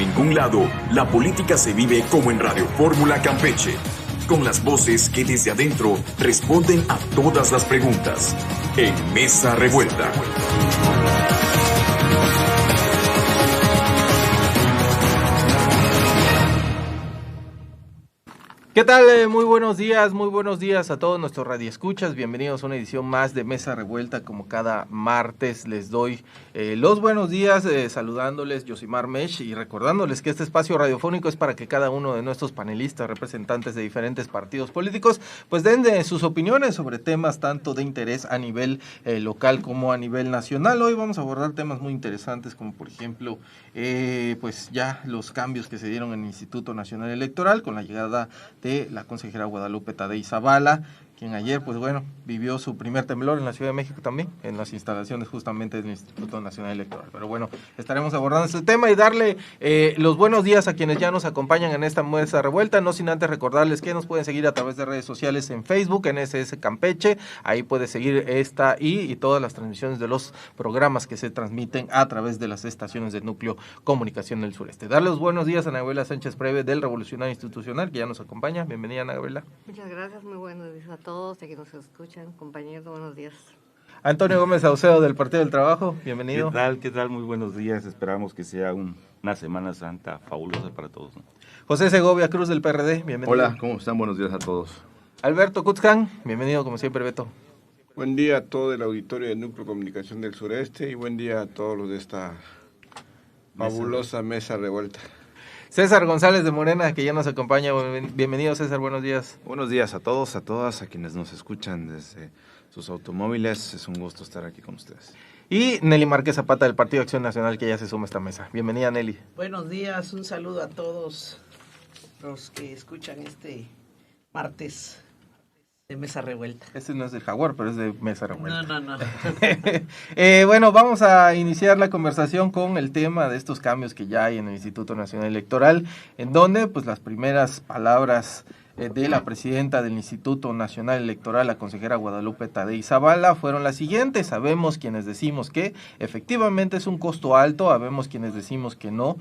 ningún lado, la política se vive como en Radio Fórmula Campeche, con las voces que desde adentro responden a todas las preguntas. En Mesa Revuelta. ¿Qué tal? Muy buenos días a todos nuestros radioescuchas. Bienvenidos a una edición más de Mesa Revuelta. Como cada martes les doy los buenos días, saludándoles Yosimar Mesh y recordándoles que este espacio radiofónico es para que cada uno de nuestros panelistas, representantes de diferentes partidos políticos, pues den sus opiniones sobre temas tanto de interés a nivel local como a nivel nacional. Hoy vamos a abordar temas muy interesantes como por ejemplo, pues ya los cambios que se dieron en el Instituto Nacional Electoral con la llegada de la consejera Guadalupe Tadei Zavala, quien ayer, pues bueno, vivió su primer temblor en la Ciudad de México también, en las instalaciones justamente del Instituto Nacional Electoral. Pero bueno, estaremos abordando este tema y darle los buenos días a quienes ya nos acompañan en esta Mesa Revuelta, no sin antes recordarles que nos pueden seguir a través de redes sociales en Facebook, en SS Campeche, ahí puede seguir esta y todas las transmisiones de los programas que se transmiten a través de las estaciones del Núcleo Comunicación del Sureste. Darle los buenos días a Ana Gabriela Sánchez Preve del Revolucionario Institucional, que ya nos acompaña. Bienvenida, Ana Gabriela. Muchas gracias, muy buenos días a todos, a quienes nos escuchan, compañeros, buenos días. Antonio Gómez Saucedo del Partido del Trabajo, bienvenido. ¿Qué tal? Muy buenos días, esperamos que sea una Semana Santa fabulosa para todos, ¿no? José Segovia Cruz del PRD, bienvenido. Hola, ¿cómo están? Buenos días a todos. Alberto Kutzkan, bienvenido como siempre, Beto. Buen día a todo el auditorio del Núcleo Comunicación del Sureste y buen día a todos los de esta fabulosa Mesa Revuelta. César González de Morena, que ya nos acompaña. Bienvenido, César, buenos días. Buenos días a todos, a todas, a quienes nos escuchan desde sus automóviles. Es un gusto estar aquí con ustedes. Y Nelly Márquez Zapata del Partido Acción Nacional, que ya se suma a esta mesa. Bienvenida, Nelly. Buenos días, un saludo a todos los que escuchan este martes de Mesa Revuelta. Este no es de Jaguar, pero es de Mesa Revuelta. No. Bueno, vamos a iniciar la conversación con el tema de estos cambios que ya hay en el Instituto Nacional Electoral, en donde pues las primeras palabras de la presidenta del Instituto Nacional Electoral, la consejera Guadalupe Tadei Zavala, fueron las siguientes. Sabemos quienes decimos que efectivamente es un costo alto, sabemos quienes decimos que no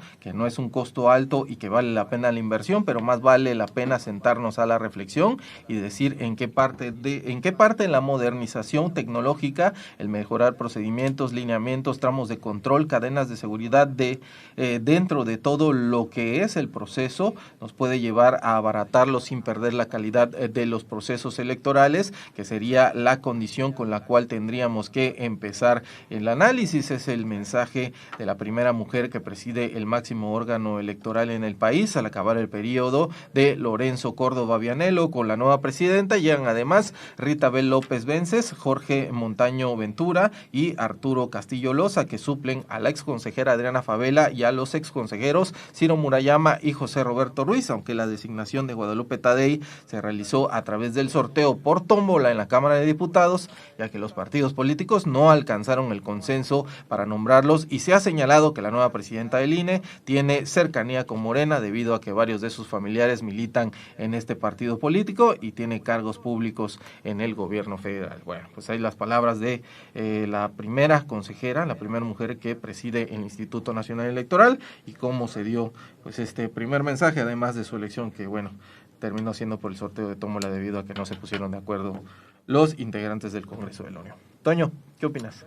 es un costo alto y que vale la pena la inversión, pero más vale la pena sentarnos a la reflexión y decir en qué parte de la modernización tecnológica, el mejorar procedimientos, lineamientos, tramos de control, cadenas de seguridad dentro de todo lo que es el proceso, nos puede llevar a abaratarlo sin perder la calidad de los procesos electorales, que sería la condición con la cual tendríamos que empezar el análisis. Es el mensaje de la primera mujer que preside el máximo órgano electoral en el país al acabar el periodo de Lorenzo Córdoba Vianello con la nueva presidenta. Llegan además Rita Bel López Vences, Jorge Montaño Ventura y Arturo Castillo Loza, que suplen a la exconsejera Adriana Favela y a los exconsejeros Ciro Murayama y José Roberto Ruiz, aunque la designación de Guadalupe Tadei se realizó a través del sorteo por tómbola en la Cámara de Diputados, ya que los partidos políticos no alcanzaron el consenso para nombrarlos, y se ha señalado que la nueva presidenta del INE tiene cercanía con Morena debido a que varios de sus familiares militan en este partido político y tiene cargos públicos en el gobierno federal. Bueno, pues ahí las palabras de la primera consejera, la primera mujer que preside el Instituto Nacional Electoral, y cómo se dio pues este primer mensaje, además de su elección, que bueno, terminó siendo por el sorteo de tómbola debido a que no se pusieron de acuerdo los integrantes del Congreso de la Unión. Toño, ¿qué opinas?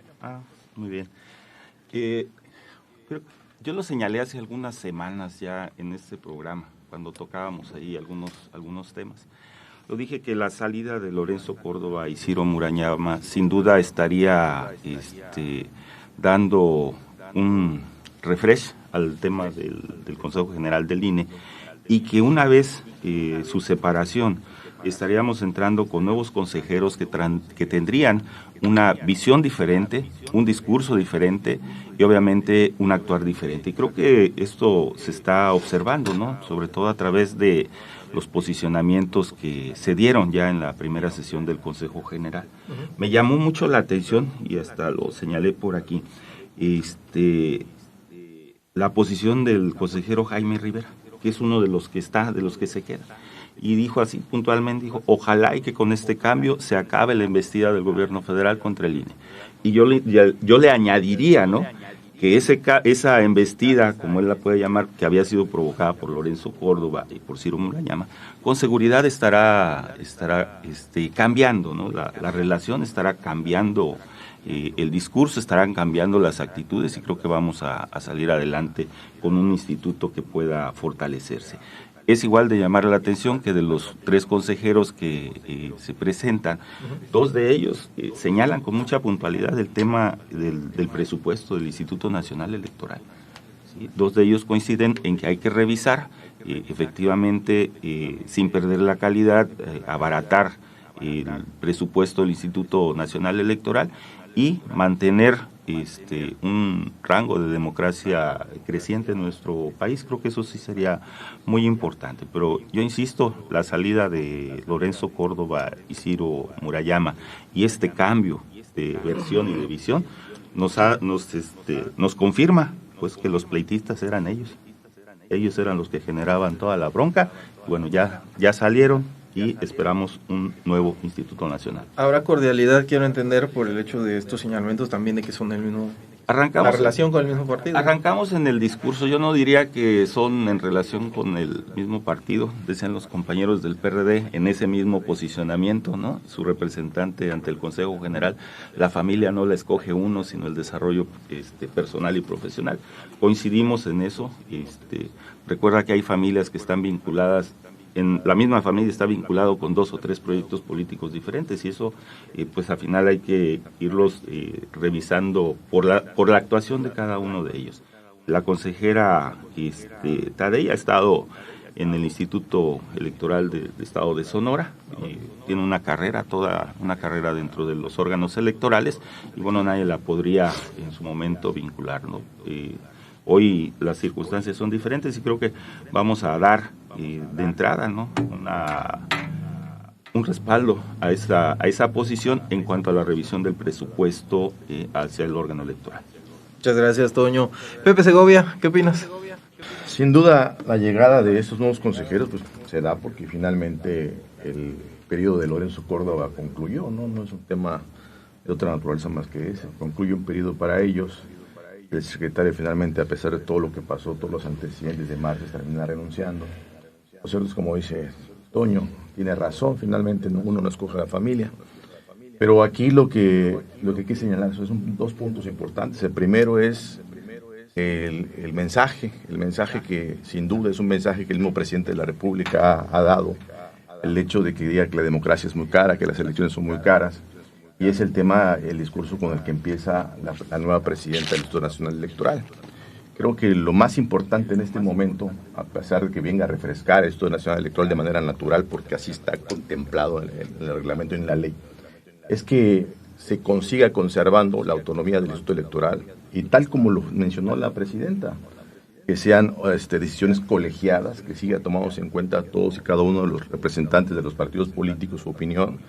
Muy bien. Yo lo señalé hace algunas semanas ya en este programa, cuando tocábamos ahí algunos temas. Lo dije que la salida de Lorenzo Córdoba y Ciro Murayama sin duda estaría dando un refresh al tema del Consejo General del INE, y que una vez su separación estaríamos entrando con nuevos consejeros que tendrían una visión diferente, un discurso diferente y obviamente un actuar diferente. Y creo que esto se está observando, ¿no? Sobre todo a través de los posicionamientos que se dieron ya en la primera sesión del Consejo General. Me llamó mucho la atención, y hasta lo señalé por aquí, la posición del consejero Jaime Rivera, que es uno de los que se queda. Y dijo así puntualmente, ojalá y que con este cambio se acabe la embestida del gobierno federal contra el INE. Y yo le añadiría, ¿no?, que esa embestida, como él la puede llamar, que había sido provocada por Lorenzo Córdoba y por Ciro Murayama, con seguridad estará cambiando, ¿no? La relación estará cambiando, el discurso, estarán cambiando las actitudes, y creo que vamos a salir adelante con un instituto que pueda fortalecerse. Es igual de llamar la atención que de los 3 consejeros que se presentan, 2 de ellos señalan con mucha puntualidad el tema del presupuesto del Instituto Nacional Electoral. ¿Sí? 2 de ellos coinciden en que hay que revisar, efectivamente, sin perder la calidad, abaratar el presupuesto del Instituto Nacional Electoral y mantener un rango de democracia creciente en nuestro país. Creo que eso sí sería muy importante, pero yo insisto, la salida de Lorenzo Córdoba y Ciro Murayama y este cambio de versión y de visión nos confirma pues que los pleitistas eran ellos eran los que generaban toda la bronca. Bueno, ya salieron, y esperamos un nuevo Instituto Nacional. Habrá cordialidad, quiero entender, por el hecho de estos señalamientos también de que son el mismo, la relación con el mismo partido. Arrancamos en el discurso, yo no diría que son en relación con el mismo partido, decían los compañeros del PRD, en ese mismo posicionamiento, ¿no? Su representante ante el Consejo General, la familia no la escoge uno, sino el desarrollo personal y profesional. Coincidimos en eso, recuerda que hay familias que están vinculadas, en la misma familia está vinculado con 2 o 3 proyectos políticos diferentes, y eso pues al final hay que irlos revisando por la actuación de cada uno de ellos. La consejera Tadei ha estado en el Instituto Electoral del Estado de Sonora, tiene toda una carrera dentro de los órganos electorales, y bueno, nadie la podría en su momento vincular, ¿no? Hoy las circunstancias son diferentes, y creo que vamos a dar de entrada, ¿no?, un respaldo a esa posición en cuanto a la revisión del presupuesto hacia el órgano electoral. Muchas gracias, Toño. Pepe Segovia, ¿qué opinas? Sin duda, la llegada de estos nuevos consejeros pues se da porque finalmente el periodo de Lorenzo Córdoba concluyó, ¿no? No es un tema de otra naturaleza más que ese. Concluye un periodo para ellos. El secretario finalmente, a pesar de todo lo que pasó, todos los antecedentes de martes, termina renunciando. Lo cierto es, como dice Toño, tiene razón, finalmente uno no escoge a la familia. Pero aquí lo que hay que señalar son 2 puntos importantes. El primero es el mensaje que sin duda es un mensaje que el mismo presidente de la República ha dado. El hecho de que diga que la democracia es muy cara, que las elecciones son muy caras. Y es el discurso con el que empieza la nueva presidenta del Instituto Nacional Electoral. Creo que lo más importante en este momento, a pesar de que venga a refrescar el Instituto Nacional Electoral de manera natural, porque así está contemplado en el reglamento y en la ley, es que se consiga conservando la autonomía del Instituto Electoral, y tal como lo mencionó la presidenta, que sean decisiones colegiadas, que siga tomándose en cuenta todos y cada uno de los representantes de los partidos políticos, su opinión,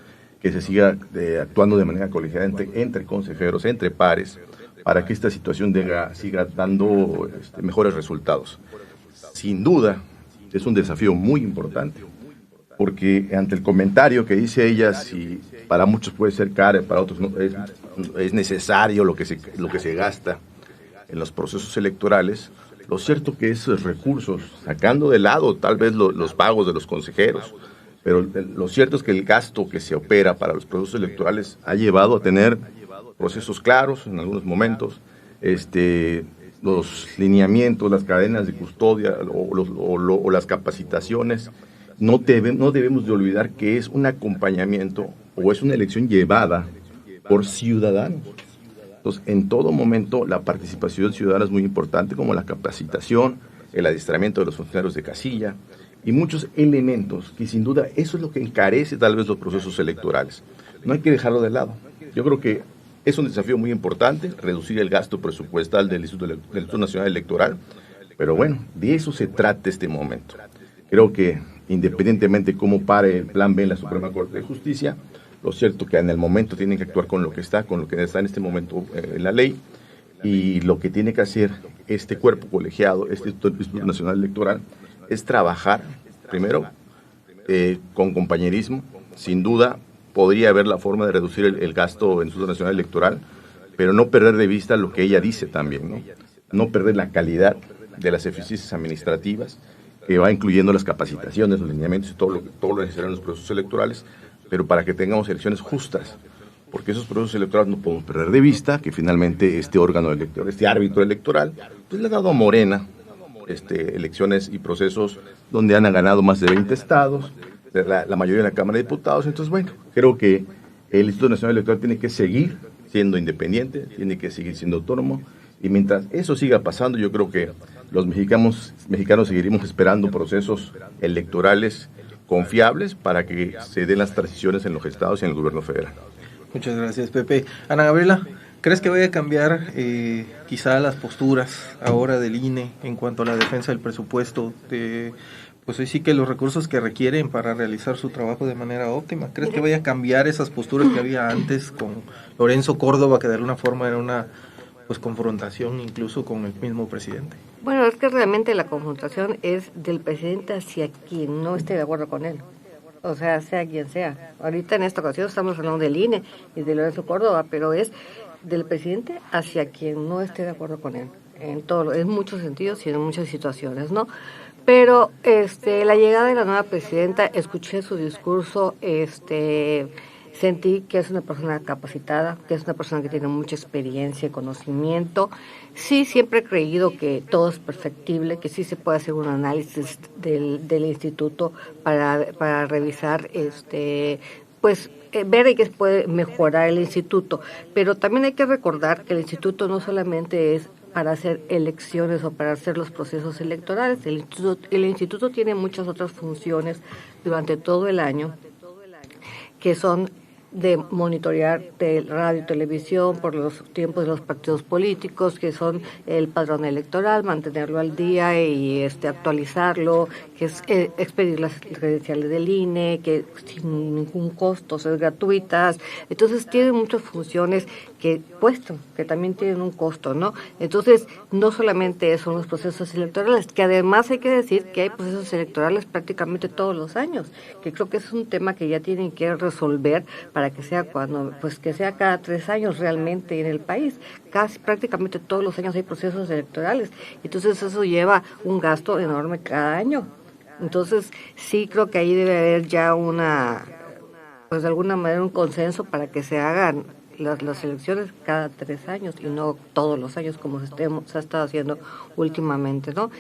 que se siga actuando de manera colegiada entre consejeros, entre pares, para que esta situación siga dando mejores resultados. Sin duda, es un desafío muy importante, porque ante el comentario que dice ella, si para muchos puede ser caro, para otros no, es necesario lo que se gasta en los procesos electorales, lo cierto que esos recursos, sacando de lado tal vez los pagos de los consejeros, pero lo cierto es que el gasto que se opera para los procesos electorales ha llevado a tener procesos claros en algunos momentos, los lineamientos, las cadenas de custodia o las capacitaciones. No debemos de olvidar que es un acompañamiento o es una elección llevada por ciudadanos. Entonces, en todo momento la participación ciudadana es muy importante, como la capacitación, el adiestramiento de los funcionarios de casilla, y muchos elementos que sin duda eso es lo que encarece tal vez los procesos electorales. No hay que dejarlo de lado. Yo creo que es un desafío muy importante reducir el gasto presupuestal del Instituto Nacional Electoral, pero bueno, de eso se trata este momento. Creo que independientemente de cómo pare el plan B en la Suprema Corte de Justicia, lo cierto que en el momento tienen que actuar con lo que está en este momento en la ley, y lo que tiene que hacer este cuerpo colegiado, este Instituto Nacional Electoral, es trabajar, primero, con compañerismo. Sin duda, podría haber la forma de reducir el gasto en el Instituto Nacional Electoral, pero no perder de vista lo que ella dice también, ¿no? No perder la calidad de las eficiencias administrativas, que va incluyendo las capacitaciones, los lineamientos y todo lo necesario en los procesos electorales, pero para que tengamos elecciones justas, porque esos procesos electorales no podemos perder de vista que finalmente este órgano electoral, este árbitro electoral, pues le ha dado a Morena elecciones y procesos donde han ganado más de 20 estados, la mayoría de la Cámara de Diputados. Entonces, bueno, creo que el Instituto Nacional Electoral tiene que seguir siendo independiente, tiene que seguir siendo autónomo, y mientras eso siga pasando, yo creo que los mexicanos seguiremos esperando procesos electorales confiables para que se den las transiciones en los estados y en el gobierno federal. Muchas gracias, Pepe. Ana Gabriela, ¿crees que vaya a cambiar quizá las posturas ahora del INE en cuanto a la defensa del presupuesto, pues sí que los recursos que requieren para realizar su trabajo de manera óptima? ¿Crees que vaya a cambiar esas posturas que había antes con Lorenzo Córdoba, que de alguna forma era una confrontación incluso con el mismo presidente? Bueno, es que realmente la confrontación es del presidente hacia quien no esté de acuerdo con él. O sea quien sea. Ahorita en esta ocasión estamos hablando del INE y de Lorenzo Córdoba, pero es del presidente hacia quien no esté de acuerdo con él. En muchos sentidos y en muchas situaciones, ¿no? Pero la llegada de la nueva presidenta, escuché su discurso, sentí que es una persona capacitada, que es una persona que tiene mucha experiencia y conocimiento. Sí, siempre he creído que todo es perfectible, que sí se puede hacer un análisis del instituto para revisar, ver en qué se puede mejorar el instituto. Pero también hay que recordar que el instituto no solamente es para hacer elecciones o para hacer los procesos electorales. El instituto tiene muchas otras funciones durante todo el año, que son de monitorear de radio y televisión por los tiempos de los partidos políticos, que son el padrón electoral, mantenerlo al día y actualizarlo, que es expedir las credenciales del INE, que sin ningún costo, ser gratuitas. Entonces tiene muchas funciones que también tienen un costo, ¿no? Entonces, no solamente son los procesos electorales, que además hay que decir que hay procesos electorales prácticamente todos los años, que creo que es un tema que ya tienen que resolver para que sea que sea cada 3 años realmente en el país. Prácticamente todos los años hay procesos electorales, entonces eso lleva un gasto enorme cada año. Entonces, sí creo que ahí debe haber ya de alguna manera un consenso para que se hagan las elecciones cada 3 años y no todos los años como se ha estado haciendo últimamente, ¿no?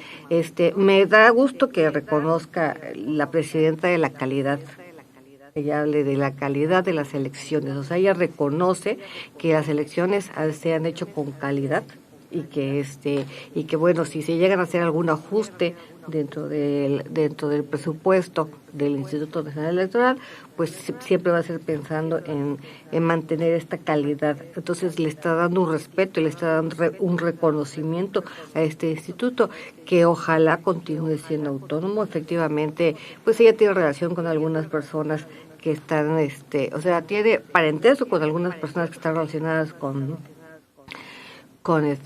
Me da gusto que reconozca la presidenta de la calidad, ella hable de la calidad de las elecciones, o sea, ella reconoce que las elecciones se han hecho con calidad y que bueno, si se llegan a hacer algún ajuste dentro del presupuesto del Instituto Nacional Electoral, pues siempre va a ser pensando en mantener esta calidad. Entonces le está dando un respeto y le está dando un reconocimiento a este instituto, que ojalá continúe siendo autónomo. Efectivamente, pues ella tiene relación con algunas personas que están, tiene parentesco con algunas personas que están relacionadas con el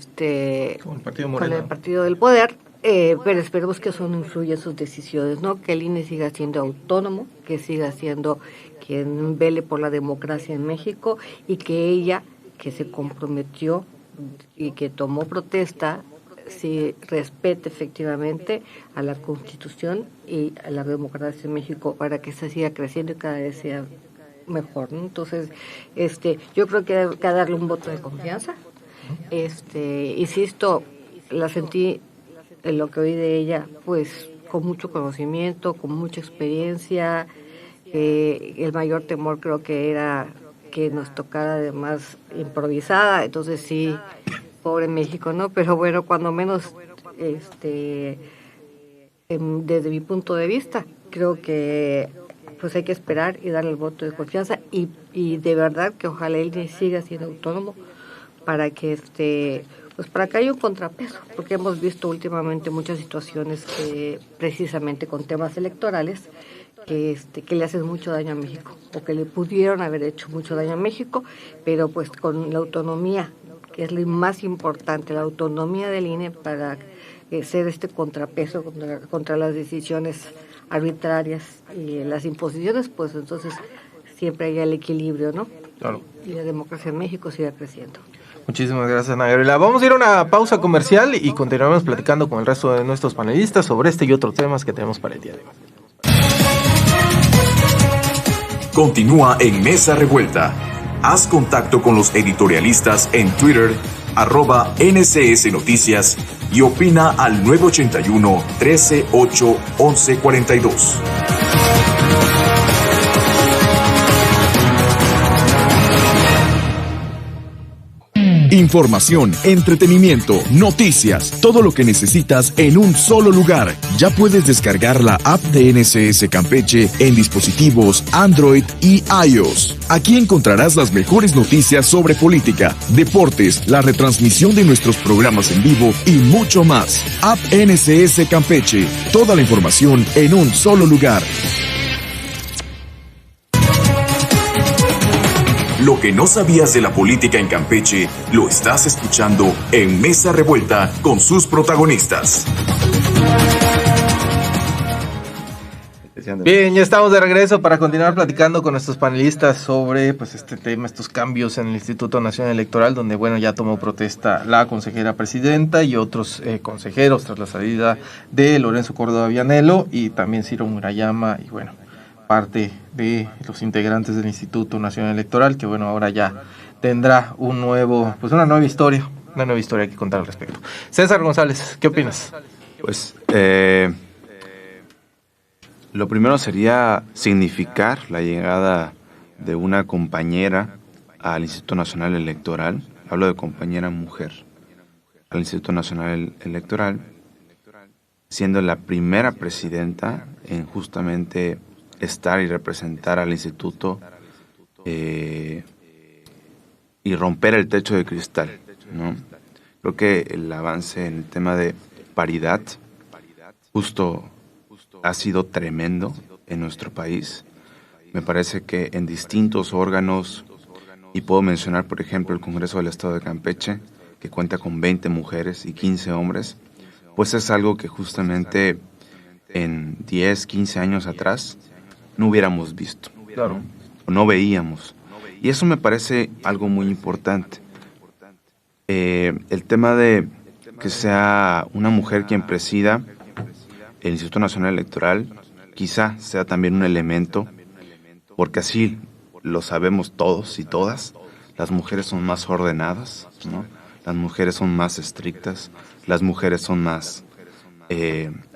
partido del poder, pero esperemos que eso no influya en sus decisiones, ¿no? Que el INE siga siendo autónomo, que siga siendo quien vele por la democracia en México, y que ella, que se comprometió y que tomó protesta, sí respete efectivamente a la Constitución y a la democracia en México para que se siga creciendo y cada vez sea mejor, ¿no? Entonces, yo creo que hay que darle un voto de confianza. Insisto, la sentí en lo que oí de ella, pues con mucho conocimiento, con mucha experiencia. El mayor temor creo que era que nos tocara además improvisada, entonces sí, pobre México, ¿no? Pero bueno, cuando menos, desde mi punto de vista, creo que pues hay que esperar y darle el voto de confianza y de verdad que ojalá él siga siendo autónomo, para que para que haya un contrapeso, porque hemos visto últimamente muchas situaciones que precisamente con temas electorales que le hacen mucho daño a México, o que le pudieron haber hecho mucho daño a México, pero pues con la autonomía, que es lo más importante, la autonomía del INE para ser contrapeso contra las decisiones arbitrarias y las imposiciones, pues entonces siempre hay el equilibrio, ¿no? Claro. Y la democracia en México sigue creciendo. Muchísimas gracias, Ana Gabriela. Vamos a ir a una pausa comercial y continuamos platicando con el resto de nuestros panelistas sobre este y otros temas que tenemos para el día de hoy. Continúa en Mesa Revuelta. Haz contacto con los editorialistas en Twitter, @NCS Noticias, y opina al 981-13-8-1142. Información, entretenimiento, noticias, todo lo que necesitas en un solo lugar. Ya puedes descargar la app de NCS Campeche en dispositivos Android y iOS. Aquí encontrarás las mejores noticias sobre política, deportes, la retransmisión de nuestros programas en vivo y mucho más. App NCS Campeche. Toda la información en un solo lugar. Lo que no sabías de la política en Campeche, lo estás escuchando en Mesa Revuelta con sus protagonistas. Bien, ya estamos de regreso para continuar platicando con nuestros panelistas sobre pues este tema, estos cambios en el Instituto Nacional Electoral, donde bueno, ya tomó protesta la consejera presidenta y otros consejeros tras la salida de Lorenzo Córdoba Vianello y también Ciro Murayama y bueno, parte de los integrantes del Instituto Nacional Electoral, que bueno, ahora ya tendrá una nueva historia que contar al respecto. César González, ¿qué opinas? Pues lo primero sería significar la llegada de una compañera al Instituto Nacional Electoral, hablo de compañera mujer, al Instituto Nacional Electoral, siendo la primera presidenta en justamente estar y representar al instituto y romper el techo de cristal, ¿no? Creo que el avance en el tema de paridad justo ha sido tremendo en nuestro país. Me parece que en distintos órganos, y puedo mencionar por ejemplo el Congreso del Estado de Campeche, que cuenta con 20 mujeres y 15 hombres, pues es algo que justamente en 10, 15 años atrás no hubiéramos visto, claro, o no veíamos. Y eso me parece algo muy importante. El tema de que sea una mujer quien presida el Instituto Nacional Electoral, quizá sea también un elemento, porque así lo sabemos todos y todas, las mujeres son más ordenadas, ¿no? Las mujeres son más estrictas, las mujeres son más,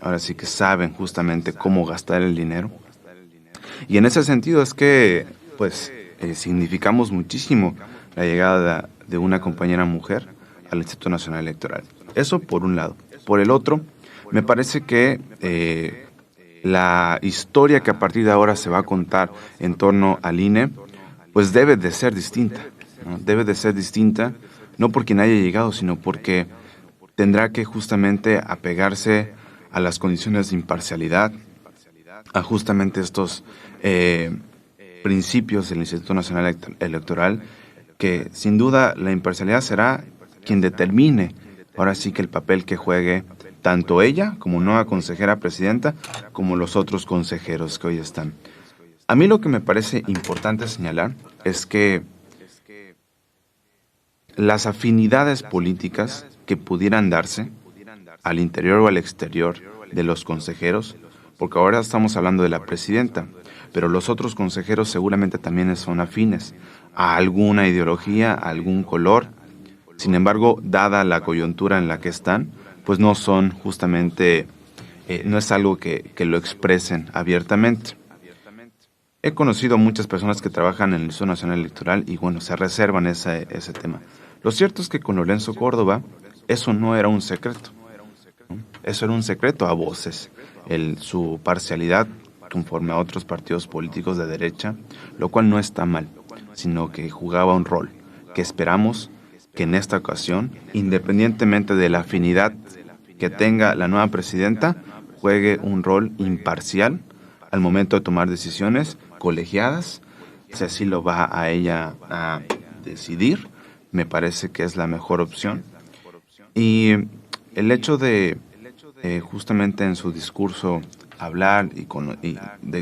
ahora sí que saben justamente cómo gastar el dinero. Y en ese sentido es que, pues, significamos muchísimo la llegada de una compañera mujer al Instituto Nacional Electoral. Eso por un lado. Por el otro, me parece que la historia que a partir de ahora se va a contar en torno al INE, pues debe de ser distinta, ¿no? Debe de ser distinta, no por quien haya llegado, sino porque tendrá que justamente apegarse a las condiciones de imparcialidad, a justamente estos principios del Instituto Nacional Electoral, que sin duda la imparcialidad será quien determine ahora sí que el papel que juegue tanto ella como nueva consejera presidenta como los otros consejeros que hoy están. A mí lo que me parece importante señalar es que las afinidades políticas que pudieran darse al interior o al exterior de los consejeros, porque ahora estamos hablando de la presidenta, pero los otros consejeros seguramente también son afines a alguna ideología, a algún color. Sin embargo, dada la coyuntura en la que están, pues no son justamente, no es algo que lo expresen abiertamente. He conocido a muchas personas que trabajan en el Instituto Nacional Electoral y bueno, se reservan ese tema. Lo cierto es que con Lorenzo Córdoba eso no era un secreto, ¿no? Eso era un secreto a voces. Su parcialidad conforme a otros partidos políticos de derecha, lo cual no está mal, sino que jugaba un rol que esperamos que en esta ocasión, independientemente de la afinidad que tenga la nueva presidenta, juegue un rol imparcial al momento de tomar decisiones colegiadas. Si así lo va a ella a decidir, me parece que es la mejor opción. Y el hecho de, justamente en su discurso hablar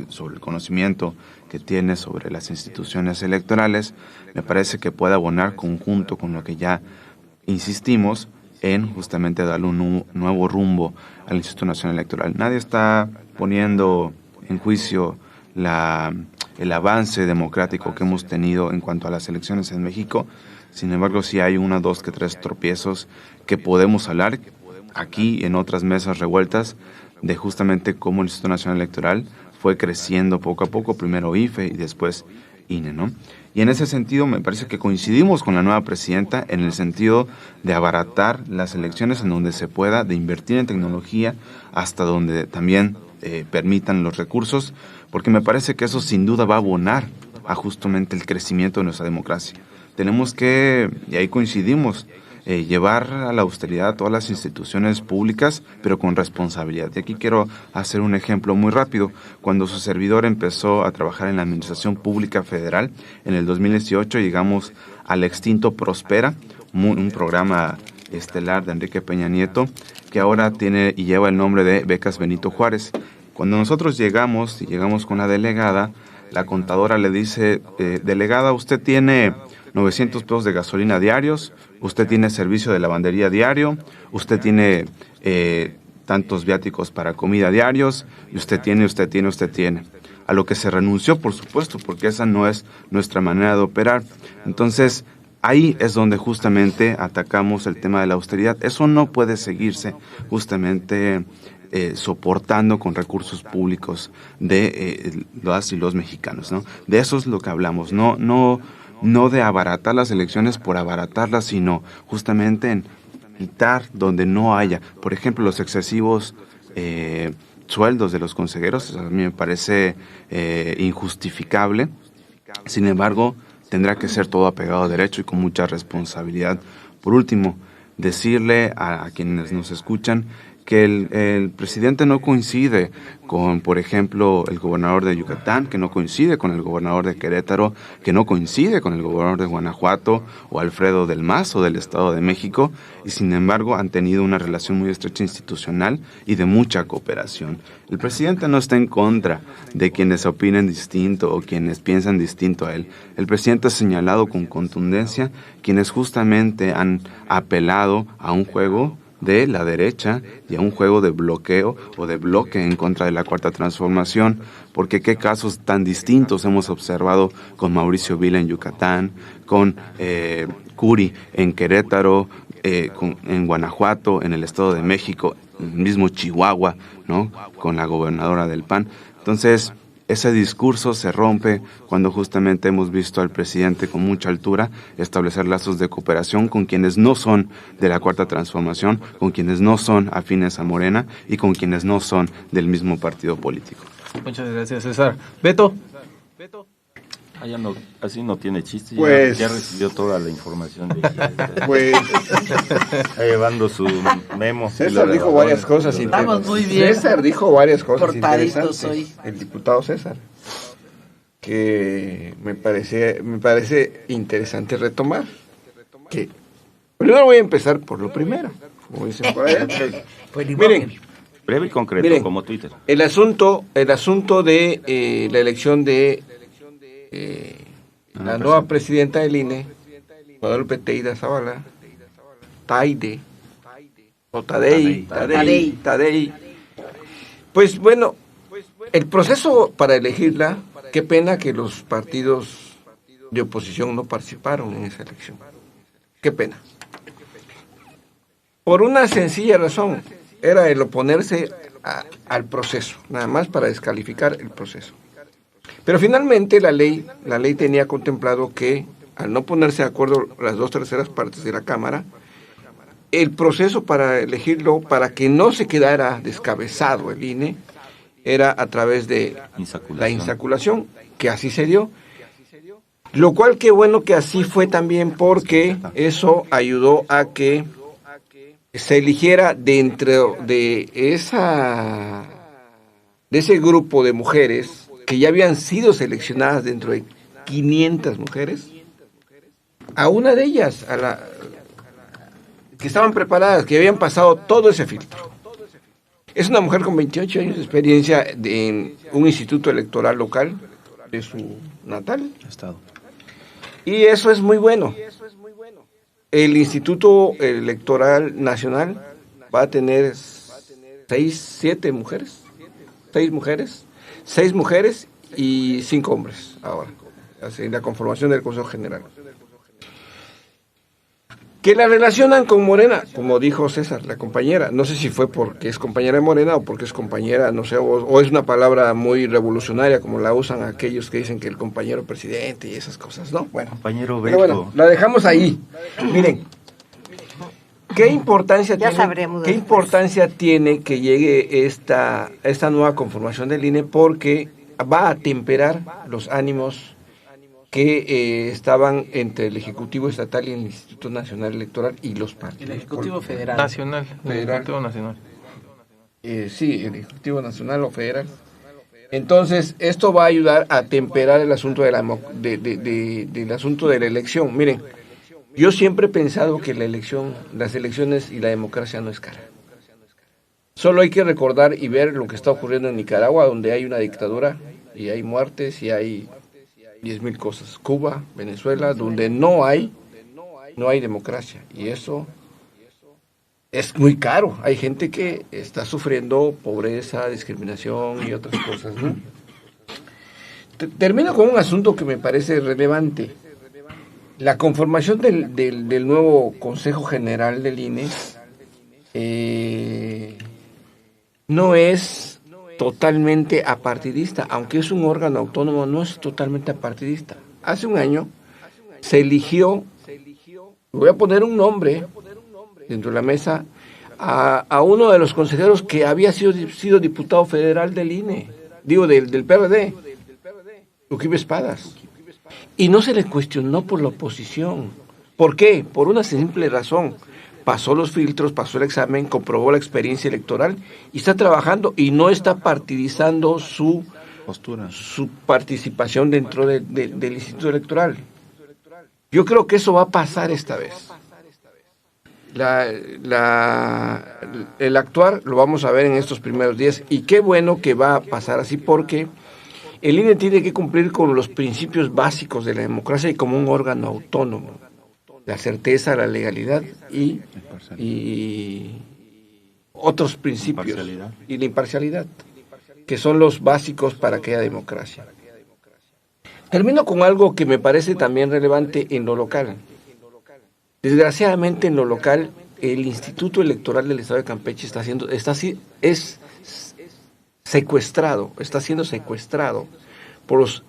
sobre el conocimiento que tiene sobre las instituciones electorales, me parece que puede abonar conjunto con lo que ya insistimos en justamente darle un nuevo rumbo al Instituto Nacional Electoral. Nadie está poniendo en juicio el avance democrático que hemos tenido en cuanto a las elecciones en México. Sin embargo, sí hay 1, 2, 3 tropiezos que podemos hablar aquí en otras mesas revueltas de justamente cómo el Instituto Nacional Electoral fue creciendo poco a poco, primero IFE y después INE, ¿no? Y en ese sentido me parece que coincidimos con la nueva presidenta en el sentido de abaratar las elecciones en donde se pueda, de invertir en tecnología hasta donde también permitan los recursos, porque me parece que eso sin duda va a abonar a justamente el crecimiento de nuestra democracia. Tenemos que, y ahí coincidimos, llevar a la austeridad a todas las instituciones públicas, pero con responsabilidad. Y aquí quiero hacer un ejemplo muy rápido. Cuando su servidor empezó a trabajar en la Administración Pública Federal, en el 2018 llegamos al extinto Prospera, un programa estelar de Enrique Peña Nieto, que ahora tiene y lleva el nombre de Becas Benito Juárez. Cuando nosotros llegamos con la delegada, la contadora le dice, delegada, usted tiene 900 pesos de gasolina diarios, usted tiene servicio de lavandería diario, usted tiene tantos viáticos para comida diarios, y usted tiene. A lo que se renunció, por supuesto, porque esa no es nuestra manera de operar. Entonces, ahí es donde justamente atacamos el tema de la austeridad. Eso no puede seguirse justamente soportando con recursos públicos de las y los mexicanos, ¿no? De eso es lo que hablamos, no de abaratar las elecciones por abaratarlas, sino justamente en quitar donde no haya, por ejemplo, los excesivos sueldos de los consejeros. A mí me parece injustificable. Sin embargo, tendrá que ser todo apegado a derecho y con mucha responsabilidad. Por último, decirle a quienes nos escuchan que el presidente no coincide con, por ejemplo, el gobernador de Yucatán, que no coincide con el gobernador de Querétaro, que no coincide con el gobernador de Guanajuato o Alfredo del Mazo del Estado de México, y sin embargo han tenido una relación muy estrecha institucional y de mucha cooperación. El presidente no está en contra de quienes opinen distinto o quienes piensan distinto a él. El presidente ha señalado con contundencia quienes justamente han apelado a un juego de la derecha y a un juego de bloqueo o de bloque en contra de la Cuarta Transformación, porque qué casos tan distintos hemos observado con Mauricio Vila en Yucatán, con Curi en Querétaro, en Guanajuato, en el Estado de México, en el mismo Chihuahua, ¿no? Con la gobernadora del PAN. Entonces, ese discurso se rompe cuando justamente hemos visto al presidente con mucha altura establecer lazos de cooperación con quienes no son de la Cuarta Transformación, con quienes no son afines a Morena y con quienes no son del mismo partido político. Muchas gracias, César. Beto. Así no tiene chiste, pues, ya recibió toda la información. Pues está llevando su memo. César dijo varias cosas interesantes. Estamos muy bien. César dijo varias cosas Cortaditos interesantes. El diputado César, que me parece interesante retomar. Que primero voy a empezar por lo primero, como dicen por allá. Miren, breve y concreto, miren, como Twitter. El asunto de la elección de la nueva presidenta del INE, Guadalupe Teida Zavala, Taide, o Tadei. Pues bueno, el proceso para elegirla, qué pena que los partidos de oposición no participaron en esa elección. Qué pena. Por una sencilla razón, era el oponerse al proceso, nada más para descalificar el proceso. Pero finalmente la ley tenía contemplado que, al no ponerse de acuerdo las 2/3 partes de la Cámara, el proceso para elegirlo, para que no se quedara descabezado el INE, era a través de la insaculación, que así se dio. Lo cual, qué bueno que así fue también, porque eso ayudó a que se eligiera dentro de ese grupo de mujeres que ya habían sido seleccionadas dentro de 500 mujeres, a una de ellas, que estaban preparadas, que habían pasado todo ese filtro. Es una mujer con 28 años de experiencia en un instituto electoral local de su natal Estado. y eso es muy bueno. El Instituto Electoral Nacional va a tener 6 mujeres y 5 hombres ahora, así, la conformación del Consejo General. Que la relacionan con Morena, como dijo César, la compañera. No sé si fue porque es compañera de Morena o porque es compañera, no sé, o es una palabra muy revolucionaria como la usan aquellos que dicen que el compañero presidente y esas cosas, ¿no? Bueno, Compañero pero Beto. bueno, la dejamos ahí. Miren, ¿qué importancia Ya tiene, sabremos qué después. importancia tiene que llegue esta nueva conformación del INE? Porque va a temperar los ánimos que estaban entre el Ejecutivo Estatal y el Instituto Nacional Electoral y los partidos. El Ejecutivo Federal. Nacional. Federal. Ejecutivo Nacional. Sí, el Ejecutivo Nacional o Federal. Entonces, esto va a ayudar a temperar el asunto del asunto de la elección. Miren, yo siempre he pensado que las elecciones y la democracia no es cara. Solo hay que recordar y ver lo que está ocurriendo en Nicaragua, donde hay una dictadura y hay muertes y hay 10,000 cosas. Cuba, Venezuela, donde no hay democracia. Y eso es muy caro. Hay gente que está sufriendo pobreza, discriminación y otras cosas, ¿no? Termino con un asunto que me parece relevante. La conformación del nuevo Consejo General del INE no es totalmente apartidista, aunque es un órgano autónomo, no es totalmente apartidista. Hace un año se eligió, voy a poner un nombre dentro de la mesa, a uno de los consejeros que había sido diputado federal del INE, del PRD, Uquibe Espadas, y no se le cuestionó por la oposición. ¿Por qué? Por una simple razón. Pasó los filtros, pasó el examen, comprobó la experiencia electoral y está trabajando y no está partidizando su Postura. su participación dentro del Instituto Electoral. Yo creo que eso va a pasar esta vez. El actuar lo vamos a ver en estos primeros días y qué bueno que va a pasar así porque el INE tiene que cumplir con los principios básicos de la democracia y como un órgano autónomo. La certeza, la legalidad y otros principios y la imparcialidad, que son los básicos para que haya democracia. Termino con algo que me parece también relevante en lo local. Desgraciadamente en lo local, el Instituto Electoral del Estado de Campeche está siendo secuestrado por los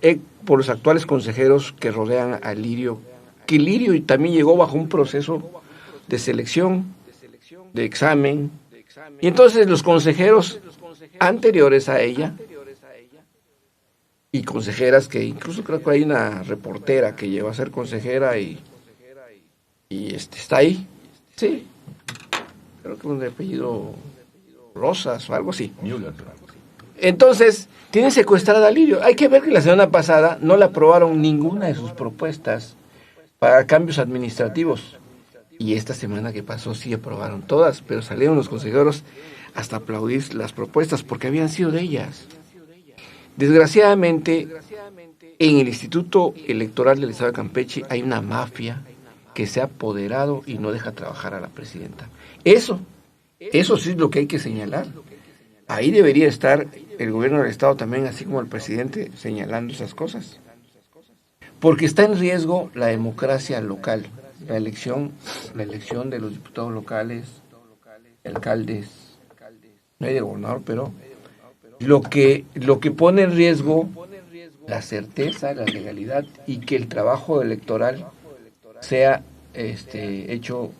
actuales consejeros que rodean a Lirio, que Lirio también llegó bajo un proceso de selección, de examen, y entonces los consejeros anteriores a ella, y consejeras que incluso creo que hay una reportera que llegó a ser consejera y está ahí, sí, creo que un de apellido Rosas o algo así. Entonces, tienen secuestrada a Lirio. Hay que ver que la semana pasada no le aprobaron ninguna de sus propuestas para cambios administrativos. Y esta semana que pasó sí aprobaron todas, pero salieron los consejeros hasta aplaudir las propuestas porque habían sido de ellas. Desgraciadamente, en el Instituto Electoral del Estado de Campeche hay una mafia que se ha apoderado y no deja trabajar a la presidenta. Eso sí es lo que hay que señalar. Ahí debería estar el gobierno del Estado también, así como el presidente, señalando esas cosas. Porque está en riesgo la democracia local, la elección de los diputados locales, alcaldes, no hay de gobernador, pero lo que pone en riesgo la certeza, la legalidad y que el trabajo electoral sea hecho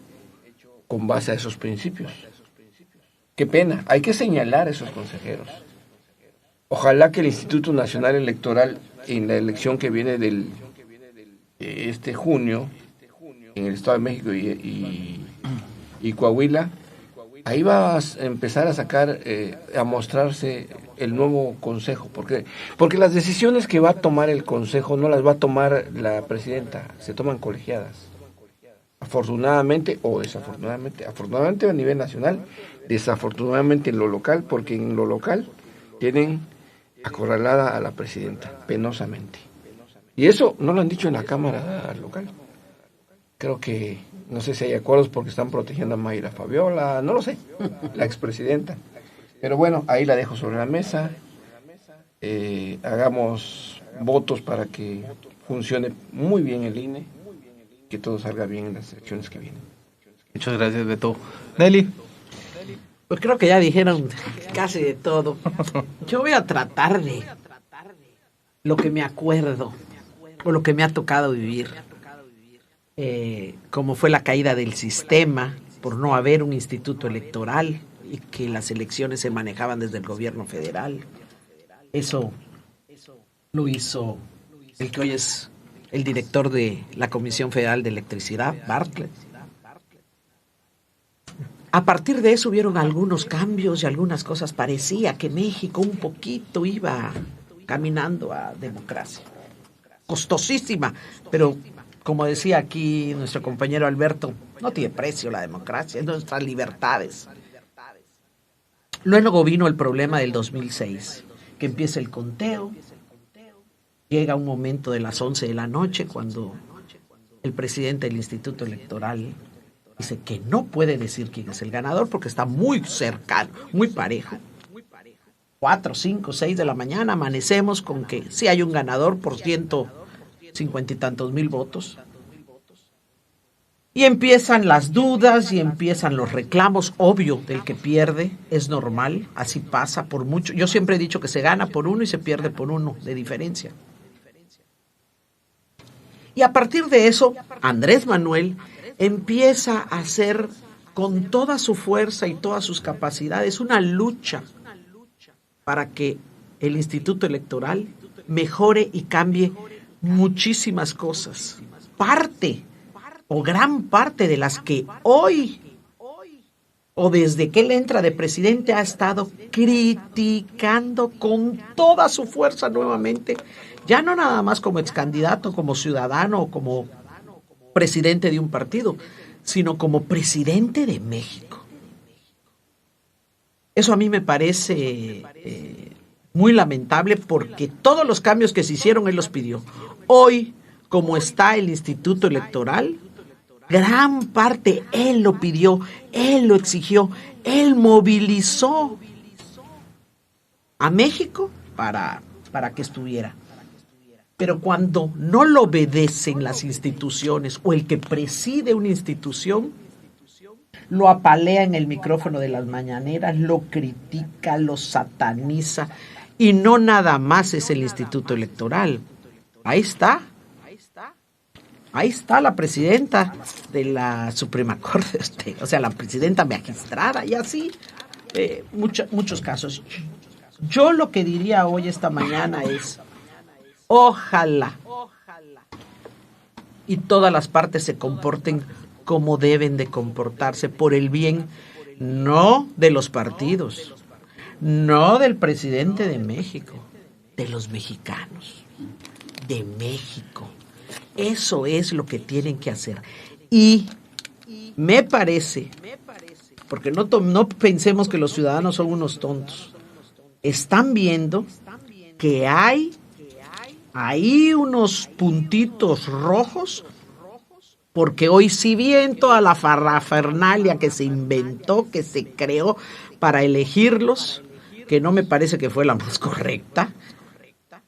con base a esos principios. Qué pena, hay que señalar a esos consejeros. Ojalá que el Instituto Nacional Electoral en la elección que viene este junio en el Estado de México y Coahuila, ahí va a empezar a sacar, a mostrarse el nuevo consejo, porque las decisiones que va a tomar el consejo no las va a tomar la presidenta, se toman colegiadas. afortunadamente o desafortunadamente, afortunadamente a nivel nacional, desafortunadamente en lo local, porque en lo local tienen acorralada a la presidenta, penosamente. Y eso no lo han dicho en la Cámara local. Creo que, no sé si hay acuerdos porque están protegiendo a Mayra Fabiola, no lo sé, la expresidenta. Pero bueno, ahí la dejo sobre la mesa. Hagamos votos para que funcione muy bien el INE, que todo salga bien en las elecciones que vienen. Muchas gracias, Beto. Nelly. Pues creo que ya dijeron casi de todo. Yo voy a tratar de lo que me acuerdo, o lo que me ha tocado vivir, como fue la caída del sistema por no haber un instituto electoral y que las elecciones se manejaban desde el gobierno federal. Eso lo hizo el que hoy es el director de la Comisión Federal de Electricidad, Bartlett. A partir de eso hubieron algunos cambios y algunas cosas. Parecía que México un poquito iba caminando a democracia. Costosísima, pero como decía aquí nuestro compañero Alberto, no tiene precio la democracia, es nuestras libertades. Luego vino el problema del 2006, que empieza el conteo. Llega un momento de las 11 de la noche cuando el presidente del Instituto Electoral dice que no puede decir quién es el ganador porque está muy cercano, muy parejo. 4, 5, 6 de la mañana amanecemos con que sí hay un ganador por 150 y tantos mil votos. Y empiezan las dudas y empiezan los reclamos, obvio, del que pierde, es normal, así pasa por mucho. Yo siempre he dicho que se gana por 1 y se pierde por 1 de diferencia. Y a partir de eso, Andrés Manuel empieza a hacer con toda su fuerza y todas sus capacidades una lucha para que el Instituto Electoral mejore y cambie muchísimas cosas. Parte o gran parte de las que hoy o desde que él entra de presidente ha estado criticando con toda su fuerza nuevamente, ya no nada más como ex candidato, como ciudadano o como presidente de un partido, sino como presidente de México. Eso a mí me parece muy lamentable porque todos los cambios que se hicieron él los pidió. Hoy, como está el Instituto Electoral, gran parte él lo pidió, él lo exigió, él movilizó a México para que estuviera. Pero cuando no lo obedecen las instituciones o el que preside una institución, lo apalea en el micrófono de las mañaneras, lo critica, lo sataniza, y no nada más es el Instituto Electoral. Ahí está la presidenta de la Suprema Corte, o sea, la presidenta magistrada, y así, muchos casos. Yo lo que diría hoy, esta mañana, es ojalá y todas las partes se comporten como deben de comportarse por el bien, no de los partidos, no del presidente de México, de los mexicanos, de México. Eso es lo que tienen que hacer. Y me parece, porque no pensemos que los ciudadanos son unos tontos, están viendo que hay unos puntitos rojos, porque hoy si bien toda la farrafernalia que se inventó, que se creó para elegirlos, que no me parece que fue la más correcta,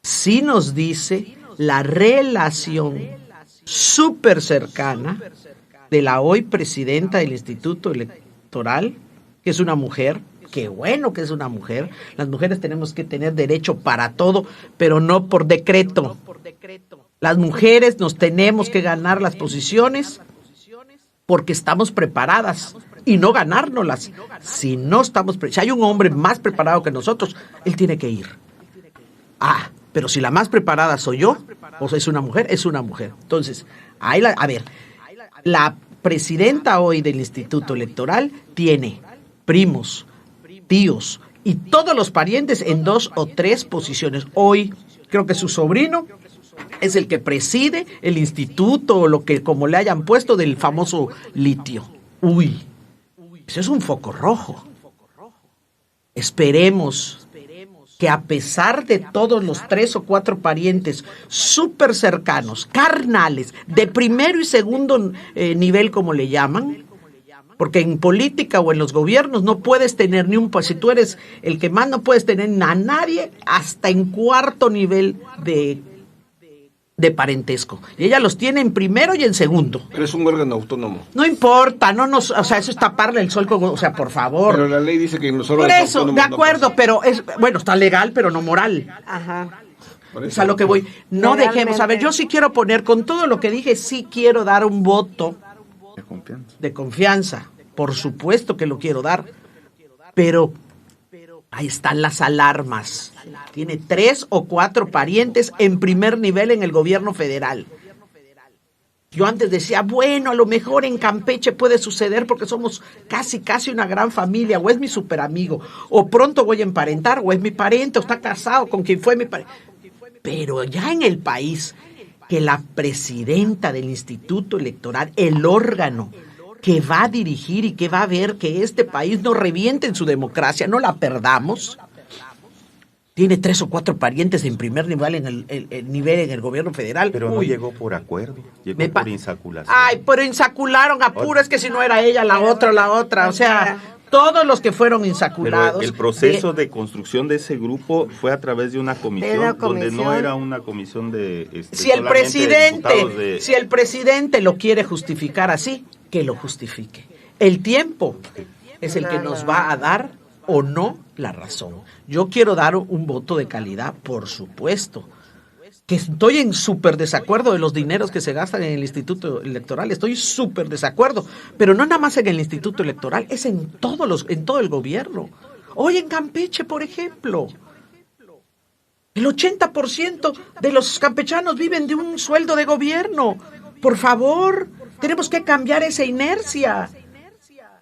sí nos dice la relación súper cercana de la hoy presidenta del Instituto Electoral, que es una mujer. Qué bueno que es una mujer. Las mujeres tenemos que tener derecho para todo, pero no por decreto. Las mujeres nos tenemos que ganar las posiciones porque estamos preparadas y no ganárnoslas. Si no estamos si hay un hombre más preparado que nosotros, él tiene que ir. Pero si la más preparada soy yo, o sea, es una mujer, es una mujer. Entonces, la presidenta hoy del Instituto Electoral tiene primos, tíos y todos los parientes en 2 o 3 posiciones. Hoy creo que su sobrino es el que preside el instituto, o lo que como le hayan puesto, del famoso litio. Uy, eso es un foco rojo. Esperemos que a pesar de todos los 3 o 4 parientes súper cercanos, carnales, de primero y segundo nivel, como le llaman, porque en política o en los gobiernos no puedes tener ni un, si tú eres el que más, no puedes tener a nadie hasta en cuarto nivel de parentesco. Y ella los tiene en primero y en segundo. Pero es un órgano autónomo. No importa, o sea, eso es taparle el sol con, o sea, por favor. Pero la ley dice que los órganos por eso, autónomos de acuerdo, no pero es, bueno, está legal, pero no moral. Ajá. Por Es a lo que voy. No Legalmente. dejemos, a ver, yo sí quiero poner, con todo lo que dije, sí quiero dar un voto de confianza. Por supuesto que lo quiero dar, pero ahí están las alarmas. Tiene 3 o 4 parientes en primer nivel en el gobierno federal. Yo antes decía, bueno, a lo mejor en Campeche puede suceder porque somos casi una gran familia, o es mi super amigo, o pronto voy a emparentar, o es mi pariente, o está casado con quien fue mi pariente. Pero ya en el país, que la presidenta del Instituto Electoral, el órgano que va a dirigir y que va a ver que este país no reviente en su democracia, no la perdamos, tiene 3 o 4 parientes en primer nivel en el gobierno federal. Pero no llegó por acuerdo, llegó por insaculación. Ay, pero insacularon a puro, es que si no era ella, la otra, o sea, todos los que fueron insaculados. Pero el proceso de construcción de ese grupo fue a través de una comisión, donde no era una comisión de... si el presidente lo quiere justificar así, que lo justifique. El tiempo es el que nos va a dar o no la razón. Yo quiero dar un voto de calidad, por supuesto. Que estoy en súper desacuerdo de los dineros que se gastan en el Instituto Electoral, estoy súper desacuerdo, pero no nada más en el Instituto Electoral, es en todo el gobierno. Hoy en Campeche, por ejemplo, el 80% de los campechanos viven de un sueldo de gobierno. Por favor, tenemos que cambiar esa inercia.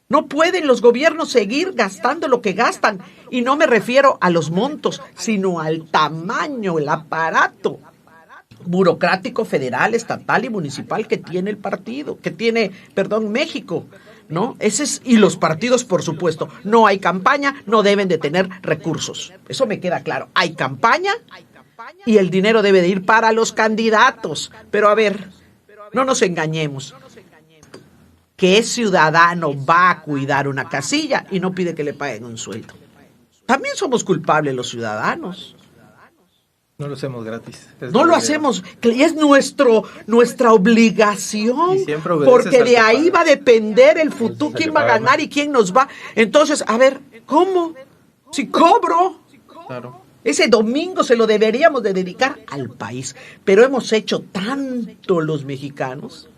No pueden los gobiernos seguir gastando lo que gastan, y no me refiero a los montos, sino al tamaño, el aparato burocrático federal, estatal y municipal que tiene México, ¿no? Y los partidos, por supuesto, no hay campaña, no deben de tener recursos. Eso me queda claro. Hay campaña y el dinero debe de ir para los candidatos. Pero a ver, no nos engañemos. ¿Qué ciudadano va a cuidar una casilla y no pide que le paguen un sueldo? También somos culpables los ciudadanos. No lo hacemos gratis. No lo hacemos, y es nuestra obligación, porque de ahí va a depender el futuro, quién va a ganar y quién nos va. Entonces, a ver, ¿cómo? Si cobro, Claro. Ese domingo se lo deberíamos de dedicar al país, pero hemos hecho tanto los mexicanos.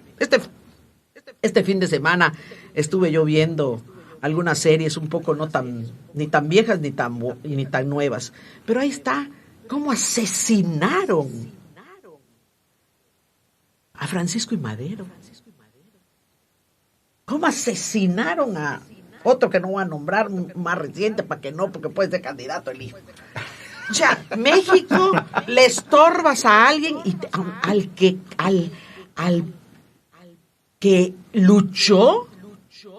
Este fin de semana estuve yo viendo algunas series un poco ni tan viejas ni tan nuevas, pero ahí está cómo asesinaron a Francisco y Madero, cómo asesinaron a otro que no voy a nombrar, más reciente, porque puede ser candidato el hijo. O sea, México le estorbas a alguien y al que luchó.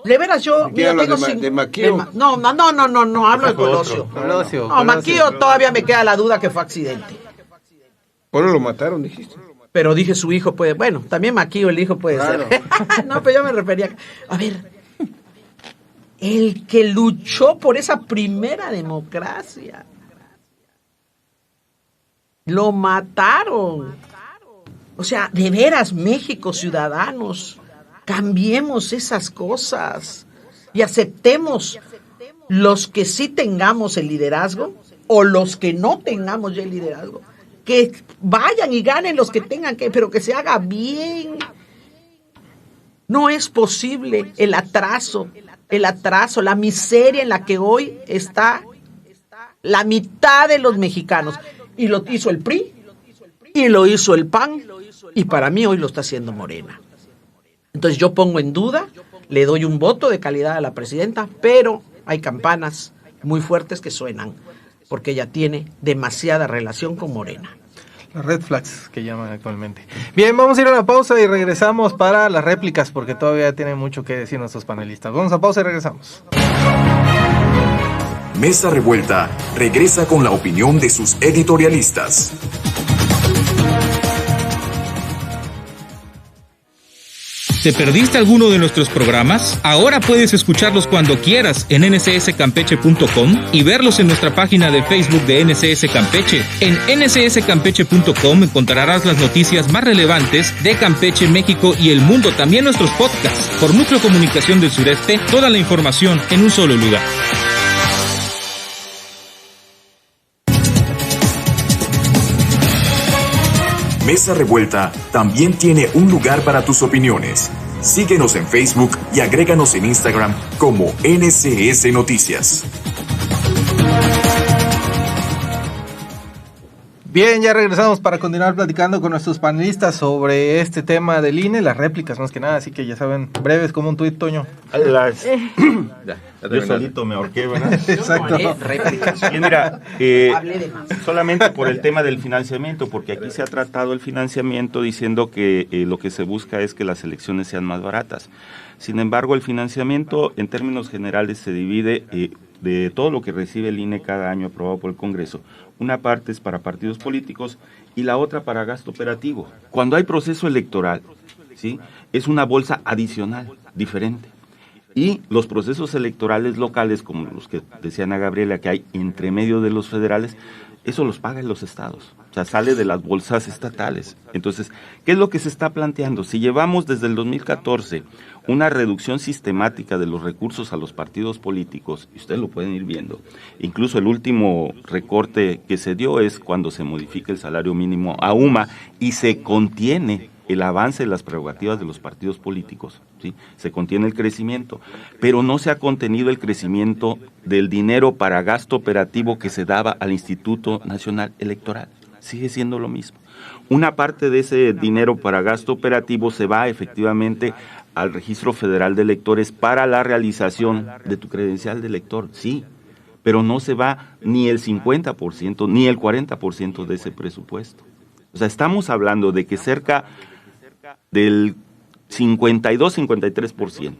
De veras, yo tengo de Maquio. No, hablo de Colosio. No, Maquio todavía me queda la duda que fue accidente. Bueno, lo mataron, dijiste. Pero dije su hijo puede, bueno, también Maquio el hijo puede ser. No, pero yo me refería, a ver, el que luchó por esa primera democracia, lo mataron. O sea, de veras, México, ciudadanos, cambiemos esas cosas y aceptemos los que sí tengamos el liderazgo o los que no tengamos ya el liderazgo, que vayan y ganen los que tengan que, pero que se haga bien. No es posible el atraso, la miseria en la que hoy está la mitad de los mexicanos. Y lo hizo el PRI, y lo hizo el PAN, y para mí hoy lo está haciendo Morena. Entonces yo pongo en duda, le doy un voto de calidad a la presidenta, pero hay campanas muy fuertes que suenan, porque ella tiene demasiada relación con Morena. Las red flags que llaman actualmente. Bien, vamos a ir a una pausa y regresamos para las réplicas porque todavía tienen mucho que decir nuestros panelistas. Vamos a pausa y regresamos. Mesa Revuelta regresa con la opinión de sus editorialistas. ¿Te perdiste alguno de nuestros programas? Ahora puedes escucharlos cuando quieras en ncscampeche.com y verlos en nuestra página de Facebook de NCS Campeche. En ncscampeche.com encontrarás las noticias más relevantes de Campeche, México y el mundo, también nuestros podcasts. Por Núcleo Comunicación del Sureste, toda la información en un solo lugar. Mesa Revuelta también tiene un lugar para tus opiniones. Síguenos en Facebook y agréganos en Instagram como NCS Noticias. Bien, ya regresamos para continuar platicando con nuestros panelistas sobre este tema del INE, las réplicas más que nada, así que ya saben, breves como un tuit, Toño. Yo solito me ahorqué, ¿verdad? Exacto. Y mira, solamente por el tema del financiamiento, porque aquí se ha tratado el financiamiento diciendo que lo que se busca es que las elecciones sean más baratas. Sin embargo, el financiamiento en términos generales se divide de todo lo que recibe el INE cada año aprobado por el Congreso. Una parte es para partidos políticos y la otra para gasto operativo. Cuando hay proceso electoral, ¿sí?, es una bolsa adicional, diferente. Y los procesos electorales locales, como los que decía Ana Gabriela, que hay entre medio de los federales, eso los pagan los estados, o sea, sale de las bolsas estatales. Entonces, ¿qué es lo que se está planteando? Si llevamos desde el 2014 una reducción sistemática de los recursos a los partidos políticos, y ustedes lo pueden ir viendo, incluso el último recorte que se dio es cuando se modifica el salario mínimo a UMA y se contiene el avance de las prerrogativas de los partidos políticos, ¿sí? Se contiene el crecimiento, pero no se ha contenido el crecimiento del dinero para gasto operativo que se daba al Instituto Nacional Electoral. Sigue siendo lo mismo. Una parte de ese dinero para gasto operativo se va efectivamente al Registro Federal de Electores para la realización de tu credencial de elector, sí, pero no se va ni el 50% ni el 40% de ese presupuesto. O sea, estamos hablando de que cerca del 52-53%,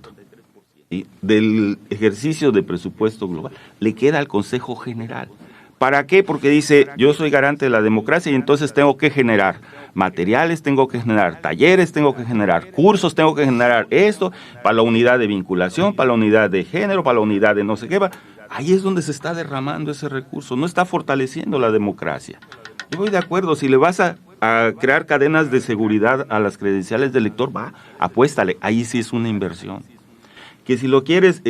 ¿sí?, del ejercicio de presupuesto global le queda al Consejo General. ¿Para qué? Porque dice, yo soy garante de la democracia y entonces tengo que generar materiales, tengo que generar talleres, tengo que generar cursos, tengo que generar esto para la unidad de vinculación, para la unidad de género, para la unidad de no sé qué. Ahí es donde se está derramando ese recurso, no está fortaleciendo la democracia. Yo voy de acuerdo, si le vas a crear cadenas de seguridad a las credenciales del elector, apuéstale, ahí sí es una inversión. Que si lo quieres,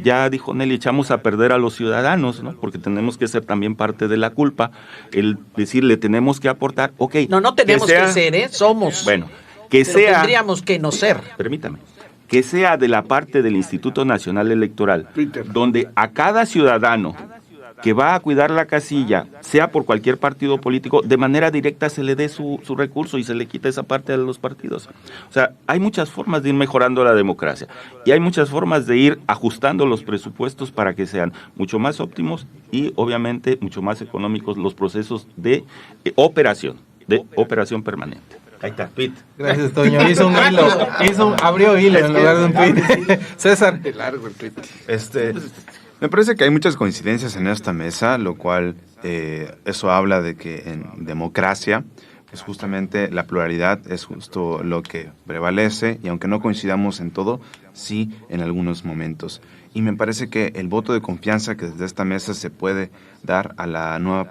ya dijo Nelly, echamos a perder a los ciudadanos, ¿no? Porque tenemos que ser también parte de la culpa, el decirle tenemos que aportar, ok. No tenemos que ser, somos. Bueno, que pero sea. Tendríamos que no ser. Permítame. Que sea de la parte del Instituto Nacional Electoral, donde a cada ciudadano que va a cuidar la casilla, sea por cualquier partido político, de manera directa se le dé su recurso y se le quita esa parte a los partidos. O sea, hay muchas formas de ir mejorando la democracia y hay muchas formas de ir ajustando los presupuestos para que sean mucho más óptimos y obviamente mucho más económicos los procesos de operación permanente. Ahí está, tweet. Gracias, Toño. Hizo un hilo, abrió hilo en lugar de un tweet. César. De largo el tweet. Me parece que hay muchas coincidencias en esta mesa, lo cual eso habla de que en democracia, pues justamente la pluralidad es justo lo que prevalece y aunque no coincidamos en todo, sí en algunos momentos. Y me parece que el voto de confianza que desde esta mesa se puede dar a la nueva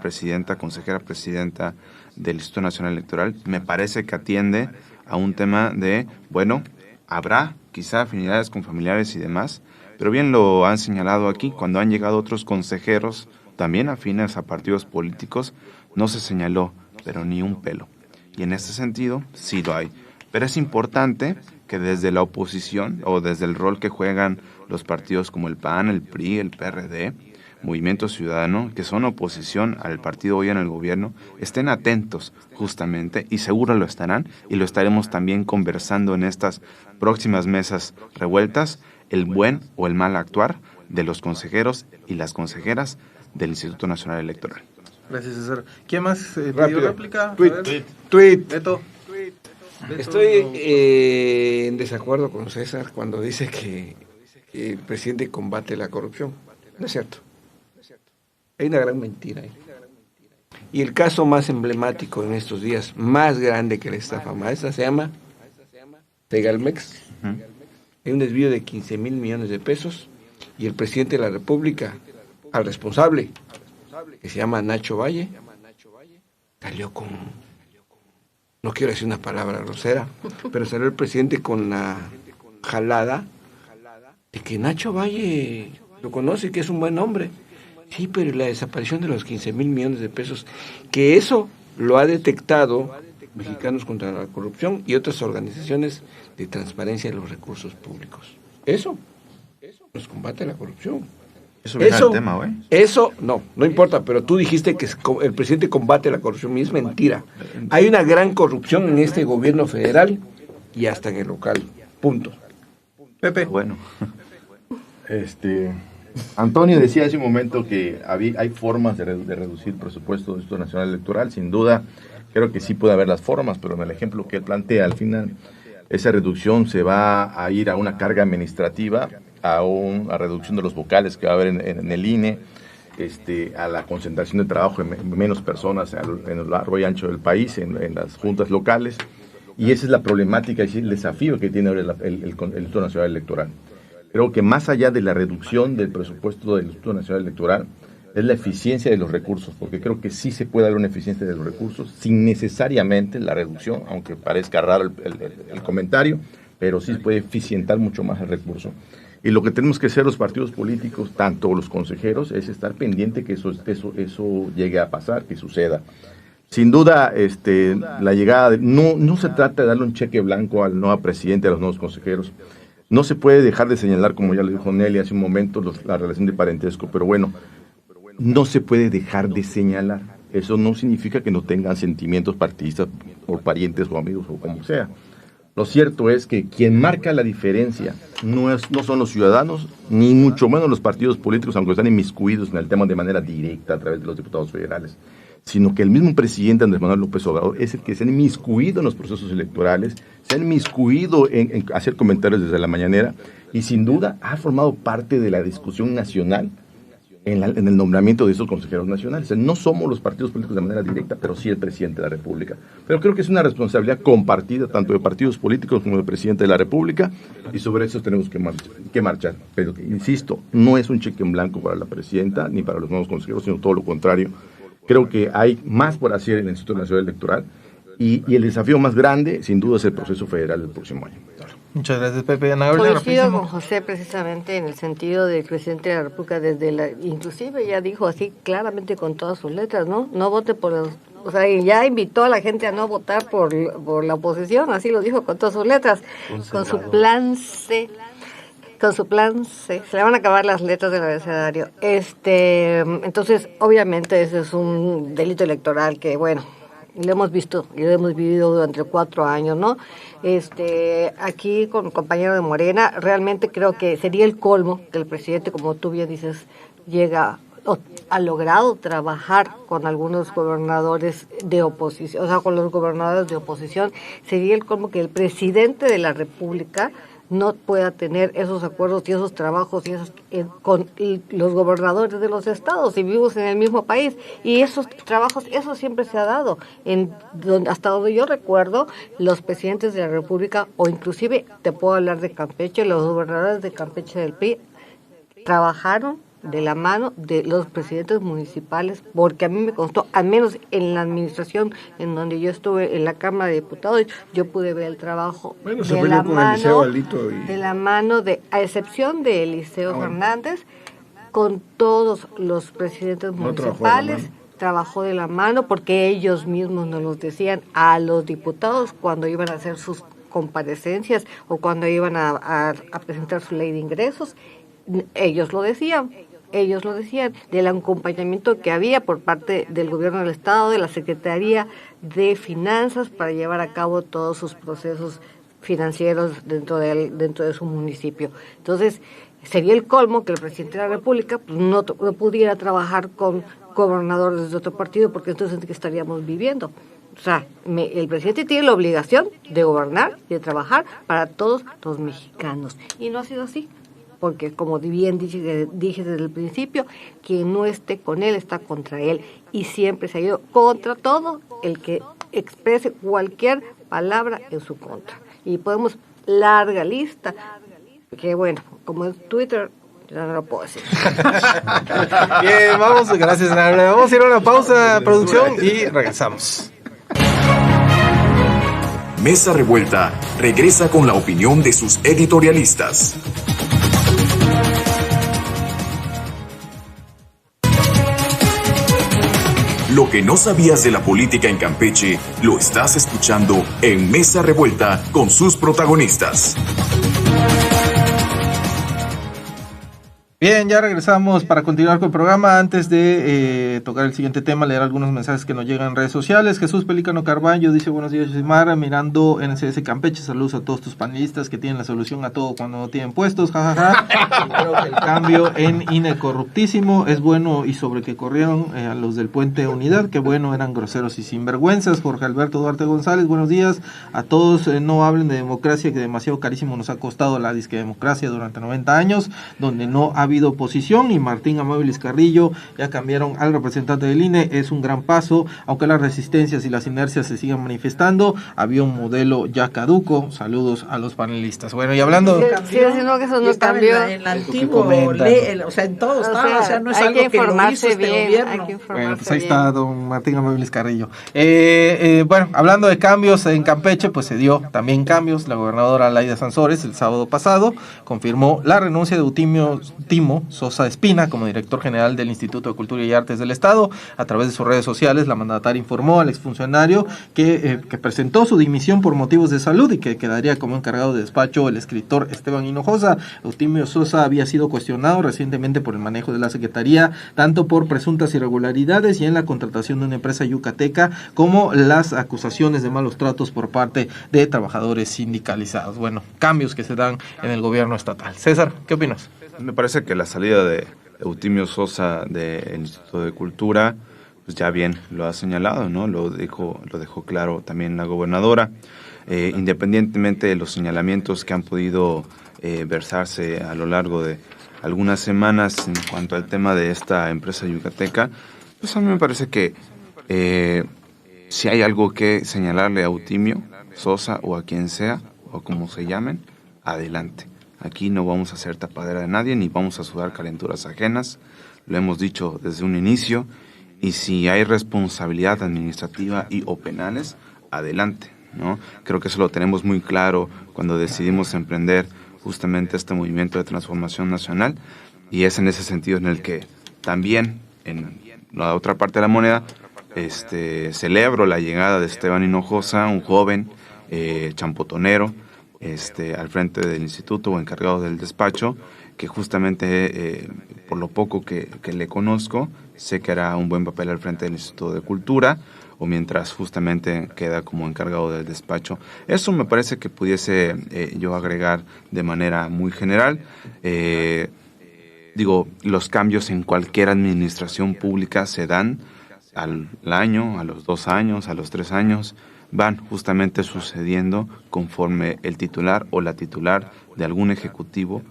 consejera presidenta del Instituto Nacional Electoral, me parece que atiende a un tema de, bueno, habrá quizá afinidades con familiares y demás, pero bien lo han señalado aquí, cuando han llegado otros consejeros también afines a partidos políticos, no se señaló, pero ni un pelo. Y en este sentido, sí lo hay. Pero es importante que desde la oposición o desde el rol que juegan los partidos como el PAN, el PRI, el PRD, Movimiento Ciudadano, que son oposición al partido hoy en el gobierno, estén atentos justamente y seguro lo estarán y lo estaremos también conversando en estas próximas mesas revueltas, el buen o el mal actuar de los consejeros y las consejeras del Instituto Nacional Electoral. Gracias, César. ¿Quién más pidió Rápido. réplica? Tweet. Beto. Estoy en desacuerdo con César cuando dice que el presidente combate la corrupción. No es cierto. Hay una gran mentira ahí. Y el caso más emblemático en estos días, más grande que la estafa maestra, se llama Segalmex. Hay un desvío de 15,000 millones de pesos y el presidente de la República, al responsable, que se llama Nacho Valle, salió con, no quiero decir una palabra grosera, pero salió el presidente con la jalada de que Nacho Valle lo conoce, que es un buen hombre. Sí, pero la desaparición de los 15,000 millones de pesos, que eso lo ha detectado Mexicanos contra la Corrupción y otras organizaciones de transparencia de los recursos públicos. Eso nos combate la corrupción. Eso viene al tema, güey. Eso, no importa, pero tú dijiste que el presidente combate la corrupción y es mentira. Hay una gran corrupción en este gobierno federal y hasta en el local. Punto. Pepe. Bueno. Antonio decía hace un momento que hay formas de reducir el presupuesto del Instituto Nacional Electoral. Sin duda, creo que sí puede haber las formas, pero en el ejemplo que él plantea, al final, esa reducción se va a ir a una carga administrativa, a reducción de los vocales que va a haber en el INE, a la concentración de trabajo en menos personas en lo largo y ancho del país, en las juntas locales. Y esa es la problemática y el desafío que tiene ahora el Instituto Nacional Electoral. Creo que más allá de la reducción del presupuesto del Instituto Nacional Electoral, es la eficiencia de los recursos, porque creo que sí se puede haber una eficiencia de los recursos sin necesariamente la reducción, aunque parezca raro el comentario, pero sí puede eficientar mucho más el recurso. Y lo que tenemos que hacer los partidos políticos, tanto los consejeros, es estar pendiente que eso llegue a pasar, que suceda. Sin duda, la llegada, no se trata de darle un cheque blanco al nuevo presidente, a los nuevos consejeros. No se puede dejar de señalar, como ya le dijo Nelly hace un momento, la relación de parentesco, pero bueno, no se puede dejar de señalar. Eso no significa que no tengan sentimientos partidistas por parientes o amigos o como sea. Lo cierto es que quien marca la diferencia no son los ciudadanos, ni mucho menos los partidos políticos, aunque están inmiscuidos en el tema de manera directa a través de los diputados federales, sino que el mismo presidente Andrés Manuel López Obrador es el que se ha inmiscuido en los procesos electorales, se ha inmiscuido en hacer comentarios desde la mañanera y sin duda ha formado parte de la discusión nacional en el nombramiento de esos consejeros nacionales. No somos los partidos políticos de manera directa, pero sí el presidente de la República. Pero creo que es una responsabilidad compartida tanto de partidos políticos como del presidente de la República y sobre eso tenemos que marchar. Pero, insisto, no es un cheque en blanco para la presidenta ni para los nuevos consejeros, sino todo lo contrario. Creo que hay más por hacer en el Instituto Nacional Electoral y el desafío más grande, sin duda, es el proceso federal del próximo año. Muchas gracias, Pepe. Ana Gabriela, coincido con José precisamente en el sentido del presidente de la República, inclusive ya dijo así claramente con todas sus letras, ¿no? No vote por los... O sea, ya invitó a la gente a no votar por la oposición, así lo dijo con todas sus letras. Con su plan C. Se le van a acabar las letras del abecedario. Entonces, obviamente ese es un delito electoral que, bueno, lo hemos visto y lo hemos vivido durante 4 años, ¿no? Aquí con el compañero de Morena, realmente creo que sería el colmo que el presidente, como tú bien dices, ha logrado trabajar con algunos gobernadores de oposición, o sea, con los gobernadores de oposición. Sería el colmo que el presidente de la República no pueda tener esos acuerdos y esos trabajos con los gobernadores de los estados y vivimos en el mismo país. Y esos trabajos, eso siempre se ha dado. Hasta donde yo recuerdo, los presidentes de la República, o inclusive te puedo hablar de Campeche, los gobernadores de Campeche del PRI, trabajaron de la mano de los presidentes municipales, porque a mí me constó, al menos en la administración en donde yo estuve en la Cámara de Diputados, yo pude ver el trabajo de la mano de, a excepción de Eliseo Fernández, con todos los presidentes municipales, trabajó de la mano, porque ellos mismos nos lo decían a los diputados cuando iban a hacer sus comparecencias o cuando iban a presentar su ley de ingresos. Ellos lo decían, del acompañamiento que había por parte del gobierno del Estado, de la Secretaría de Finanzas, para llevar a cabo todos sus procesos financieros dentro de su municipio. Entonces, sería el colmo que el presidente de la República no pudiera trabajar con gobernador desde otro partido, porque entonces ¿en qué estaríamos viviendo? O sea, el presidente tiene la obligación de gobernar y de trabajar para todos los mexicanos. Y no ha sido así, porque como bien dije desde el principio, quien no esté con él está contra él. Y siempre se ha ido contra todo el que exprese cualquier palabra en su contra. Y podemos, larga lista, que bueno, como en Twitter, ya no lo puedo decir. Bien, gracias, Ana. Vamos a ir a una pausa, producción, y regresamos. Mesa Revuelta regresa con la opinión de sus editorialistas. Lo que no sabías de la política en Campeche, lo estás escuchando en Mesa Revuelta con sus protagonistas. Bien, ya regresamos para continuar con el programa. Antes de tocar el siguiente tema, leer algunos mensajes que nos llegan en redes sociales. Jesús Pelícano Carballo dice: buenos días, Yosimar, mirando NCS Campeche, saludos a todos tus panelistas que tienen la solución a todo cuando no tienen puestos, jajaja. Creo que el cambio en INE corruptísimo es bueno, y sobre que corrieron a los del Puente Unidad, que bueno, eran groseros y sinvergüenzas. Jorge Alberto Duarte González, buenos días a todos, no hablen de democracia, que demasiado carísimo nos ha costado la disque democracia durante 90 años, donde no ha habido oposición. Y Martín Amabilis Carrillo: ya cambiaron al representante del INE, es un gran paso, aunque las resistencias y las inercias se sigan manifestando, había un modelo ya caduco. Saludos a los panelistas. Bueno, y hablando... Sí, no, que eso no cambió. En el antiguo, o sea, en todo estaba, o sea, no es algo que lo hizo este gobierno. Bueno, pues ahí está don Martín Amabilis Carrillo. Bueno, hablando de cambios en Campeche, pues se dio también cambios. La gobernadora Laida Sansores el sábado pasado confirmó la renuncia de Timo Sosa Espina como director general del Instituto de Cultura y Artes del Estado. A través de sus redes sociales, la mandataria informó al exfuncionario que presentó su dimisión por motivos de salud y que quedaría como encargado de despacho el escritor Esteban Hinojosa. Eutimio Sosa había sido cuestionado recientemente por el manejo de la Secretaría, tanto por presuntas irregularidades y en la contratación de una empresa yucateca, como las acusaciones de malos tratos por parte de trabajadores sindicalizados. Bueno, cambios que se dan en el gobierno estatal. César, ¿qué opinas? Me parece que la salida de Eutimio Sosa del Instituto de Cultura, pues ya bien lo ha señalado, ¿no? Lo dejó claro también la gobernadora. Independientemente de los señalamientos que han podido versarse a lo largo de algunas semanas en cuanto al tema de esta empresa yucateca, pues a mí me parece que si hay algo que señalarle a Eutimio Sosa o a quien sea, o como se llamen, adelante. Aquí no vamos a hacer tapadera de nadie, ni vamos a sudar calenturas ajenas. Lo hemos dicho desde un inicio. Y si hay responsabilidad administrativa y o penales, adelante, ¿no? Creo que eso lo tenemos muy claro cuando decidimos emprender justamente este movimiento de transformación nacional. Y es en ese sentido en el que también, en la otra parte de la moneda, celebro la llegada de Esteban Hinojosa, un joven champotonero, al frente del instituto o encargado del despacho, que justamente por lo poco que le conozco, sé que hará un buen papel al frente del Instituto de Cultura, o mientras justamente queda como encargado del despacho. Eso me parece que pudiese yo agregar de manera muy general. Los cambios en cualquier administración pública se dan al año, a los 2 años, a los 3 años, van justamente sucediendo conforme el titular o la titular de algún ejecutivo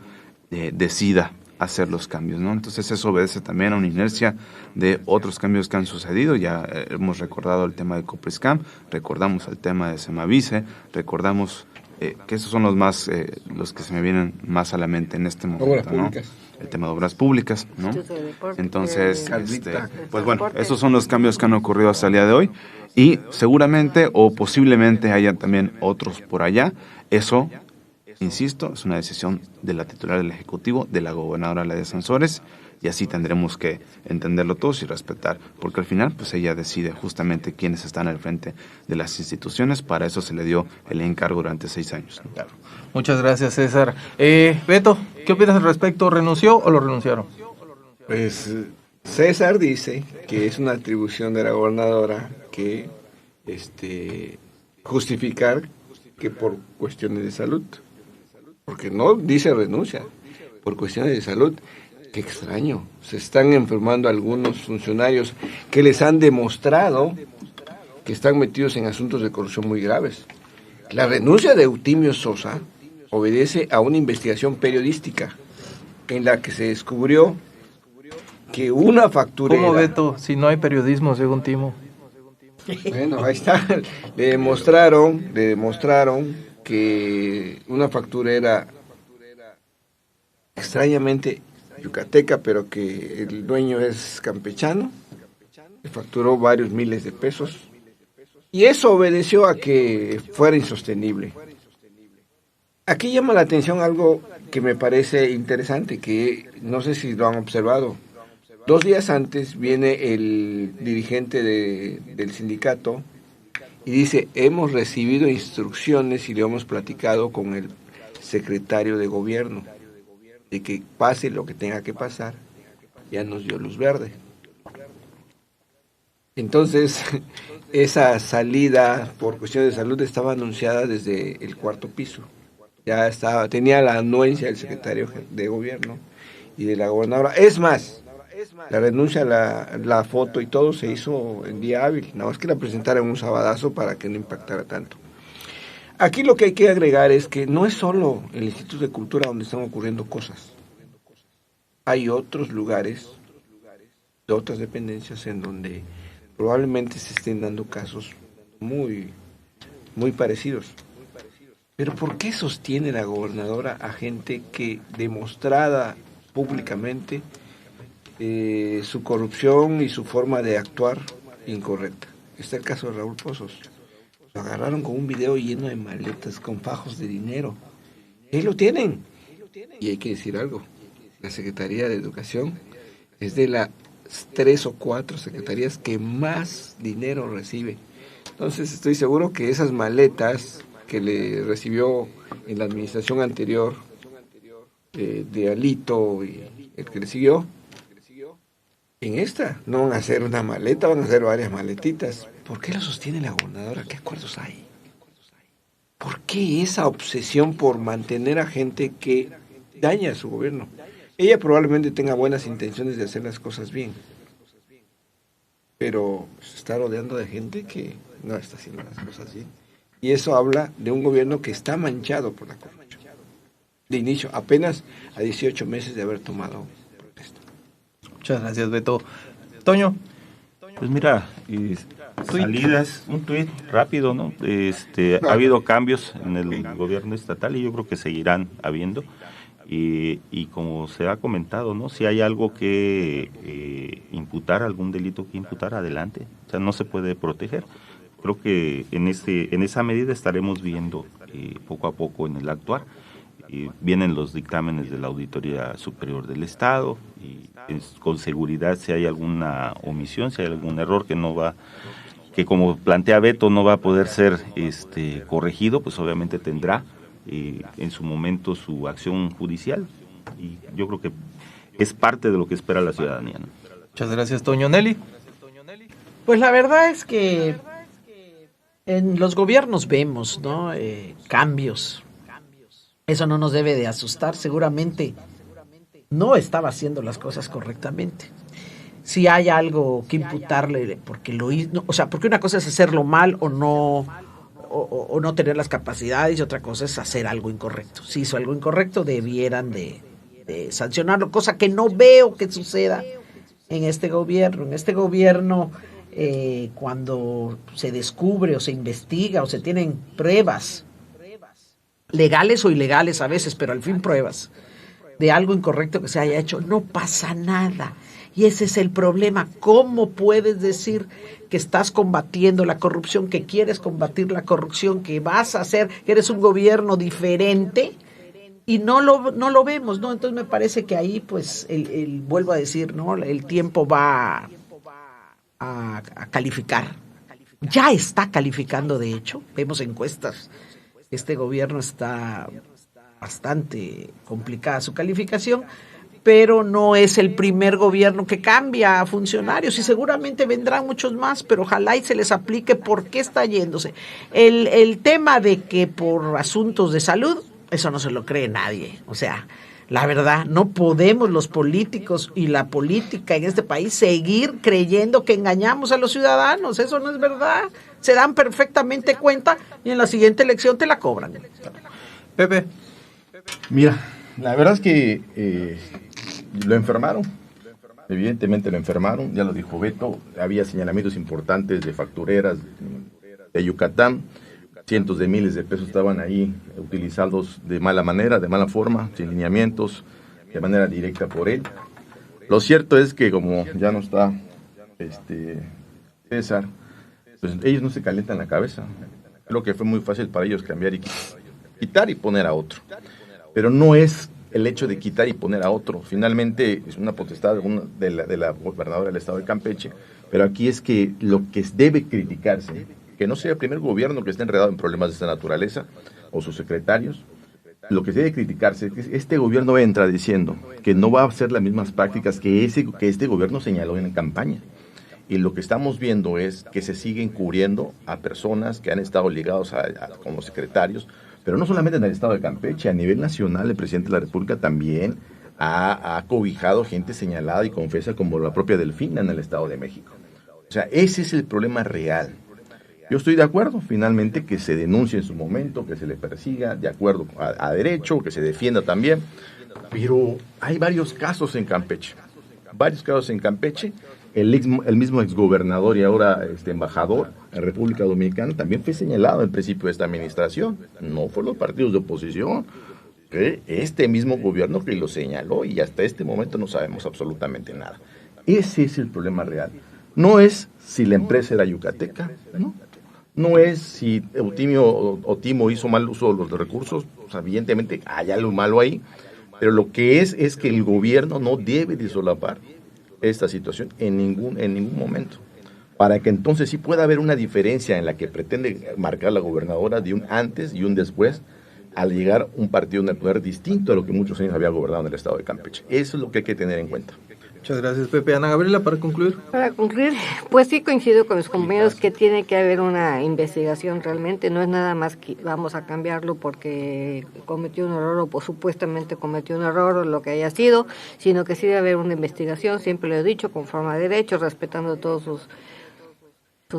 decida hacer los cambios, ¿no? Entonces eso obedece también a una inercia de otros cambios que han sucedido. Ya hemos recordado el tema de Copriscam, recordamos el tema de Semavice, recordamos que esos son los que se me vienen más a la mente en este momento, ¿no? El tema de obras públicas, ¿no? Entonces, pues bueno, esos son los cambios que han ocurrido hasta el día de hoy, y seguramente o posiblemente haya también otros por allá. Eso, insisto, es una decisión de la titular del Ejecutivo, de la gobernadora Laida Sansores, y así tendremos que entenderlo todos y respetar, porque al final pues ella decide justamente quiénes están al frente de las instituciones. Para eso se le dio el encargo durante 6 años, ¿no? Claro. Muchas gracias, César. Beto, ¿qué opinas al respecto? ¿Renunció o lo renunciaron? Pues César dice que es una atribución de la gobernadora que justificar que por cuestiones de salud, porque no dice renuncia, por cuestiones de salud. Qué extraño. Se están enfermando algunos funcionarios que les han demostrado que están metidos en asuntos de corrupción muy graves. La renuncia de Eutimio Sosa obedece a una investigación periodística en la que se descubrió que una facturera... ¿Cómo, Beto, si no hay periodismo, según Timo? Bueno, ahí está. Le demostraron que una facturera extrañamente yucateca, pero que el dueño es campechano, le facturó varios miles de pesos, y eso obedeció a que fuera insostenible. Aquí llama la atención algo que me parece interesante, que no sé si lo han observado. 2 días antes viene el dirigente del sindicato y dice: hemos recibido instrucciones y lo hemos platicado con el secretario de gobierno de que pase lo que tenga que pasar. Ya nos dio luz verde. Entonces, esa salida por cuestiones de salud estaba anunciada desde el 4º piso. Ya estaba, tenía la anuencia del secretario de gobierno y de la gobernadora. Es más, la renuncia, la foto y todo se hizo en día hábil, nada más que la presentaran un sabadazo para que no impactara tanto. Aquí lo que hay que agregar es que no es solo el Instituto de Cultura donde están ocurriendo cosas. Hay otros lugares, de otras dependencias, en donde probablemente se estén dando casos muy, muy parecidos. Pero ¿por qué sostiene la gobernadora a gente que demostrada públicamente su corrupción y su forma de actuar incorrecta? Está el caso de Raúl Pozos. Lo agarraron con un video lleno de maletas, con fajos de dinero. Ahí lo tienen. Y hay que decir algo. La Secretaría de Educación es de las 3 o 4 secretarías que más dinero recibe. Entonces estoy seguro que esas maletas que le recibió en la administración anterior de Alito y el que le siguió, en esta no van a hacer una maleta, van a hacer varias maletitas. ¿Por qué lo sostiene la gobernadora? ¿Qué acuerdos hay? ¿Por qué esa obsesión por mantener a gente que daña a su gobierno? Ella probablemente tenga buenas intenciones de hacer las cosas bien, pero se está rodeando de gente que no está haciendo las cosas bien. Y eso habla de un gobierno que está manchado por la corrupción. De inicio, apenas a 18 meses de haber tomado protesta. Muchas gracias, Beto. Toño. Pues mira, salidas, un tuit rápido, ¿no? Ha habido cambios en el gobierno estatal y yo creo que seguirán habiendo. Y como se ha comentado, ¿no? Si hay algo que imputar, algún delito que imputar, adelante. O sea, no se puede proteger. Creo que en esa medida estaremos viendo poco a poco en el actuar. Vienen los dictámenes de la Auditoría Superior del Estado y con seguridad si hay alguna omisión, si hay algún error que como plantea Beto no va a poder ser corregido, pues obviamente tendrá en su momento su acción judicial y yo creo que es parte de lo que espera la ciudadanía, ¿no? Muchas gracias, Toño. Nelly. Pues la verdad es que en los gobiernos vemos, ¿no? Cambios. Eso no nos debe de asustar. Seguramente no estaba haciendo las cosas correctamente. Si hay algo que imputarle porque lo hizo, o sea, porque una cosa es hacerlo mal o no tener las capacidades y otra cosa es hacer algo incorrecto. Si hizo algo incorrecto debieran de sancionarlo, cosa que no veo que suceda en este gobierno. En este gobierno cuando se descubre o se investiga o se tienen pruebas legales o ilegales a veces, pero al fin pruebas de algo incorrecto que se haya hecho, no pasa nada. Y ese es el problema. ¿Cómo puedes decir que estás combatiendo la corrupción, que quieres combatir la corrupción, que vas a hacer, que eres un gobierno diferente y no lo vemos, ¿no? Entonces me parece que ahí, pues, vuelvo a decir, ¿no? El tiempo va a calificar. Ya está calificando, de hecho. Vemos encuestas. Este gobierno está bastante complicada su calificación, pero no es el primer gobierno que cambia a funcionarios y seguramente vendrán muchos más, pero ojalá y se les aplique por qué está yéndose. El tema de que por asuntos de salud, eso no se lo cree nadie. O sea, La verdad, no podemos los políticos y la política en este país seguir creyendo que engañamos a los ciudadanos. Eso no es verdad. Se dan perfectamente cuenta y en la siguiente elección te la cobran. Pepe. Mira, la verdad es que lo enfermaron. Evidentemente lo enfermaron, ya lo dijo Beto. Había señalamientos importantes de factureras de Yucatán. Cientos de miles de pesos estaban ahí utilizados de mala manera, de mala forma, sin lineamientos, de manera directa por él. Lo cierto es que como ya no está César, pues ellos no se calientan la cabeza. Creo que fue muy fácil para ellos cambiar y quitar y poner a otro. Pero no es el hecho de quitar y poner a otro. Finalmente es una potestad de la gobernadora del estado de Campeche, pero aquí es que lo que debe criticarse, que no sea el primer gobierno que esté enredado en problemas de esta naturaleza, o sus secretarios. Lo que debe criticarse es que este gobierno entra diciendo que no va a hacer las mismas prácticas que este gobierno señaló en campaña. Y lo que estamos viendo es que se siguen cubriendo a personas que han estado ligados como secretarios, pero no solamente en el estado de Campeche, a nivel nacional el presidente de la República también ha cobijado gente señalada y confesa como la propia Delfina en el Estado de México. O sea, ese es el problema real. Yo estoy de acuerdo, finalmente, que se denuncie en su momento, que se le persiga, de acuerdo a derecho, que se defienda también, pero hay varios casos en Campeche. El mismo exgobernador y ahora embajador en República Dominicana también fue señalado al principio de esta administración. No fueron los partidos de oposición, este mismo gobierno que lo señaló y hasta este momento no sabemos absolutamente nada. Ese es el problema real. No es si la empresa era yucateca, ¿no? No es si Timo hizo mal uso de los recursos, pues evidentemente hay algo malo ahí, pero lo que es que el gobierno no debe de solapar esta situación en ningún momento, para que entonces sí pueda haber una diferencia en la que pretende marcar la gobernadora de un antes y un después, al llegar un partido en el poder distinto a lo que muchos años había gobernado en el estado de Campeche. Eso es lo que hay que tener en cuenta. Muchas gracias, Pepe. Ana Gabriela, para concluir. Para concluir, pues sí coincido con mis compañeros que tiene que haber una investigación realmente, no es nada más que vamos a cambiarlo porque cometió un error o supuestamente cometió un error o lo que haya sido, sino que sí debe haber una investigación, siempre lo he dicho, conforme a derechos, respetando todos sus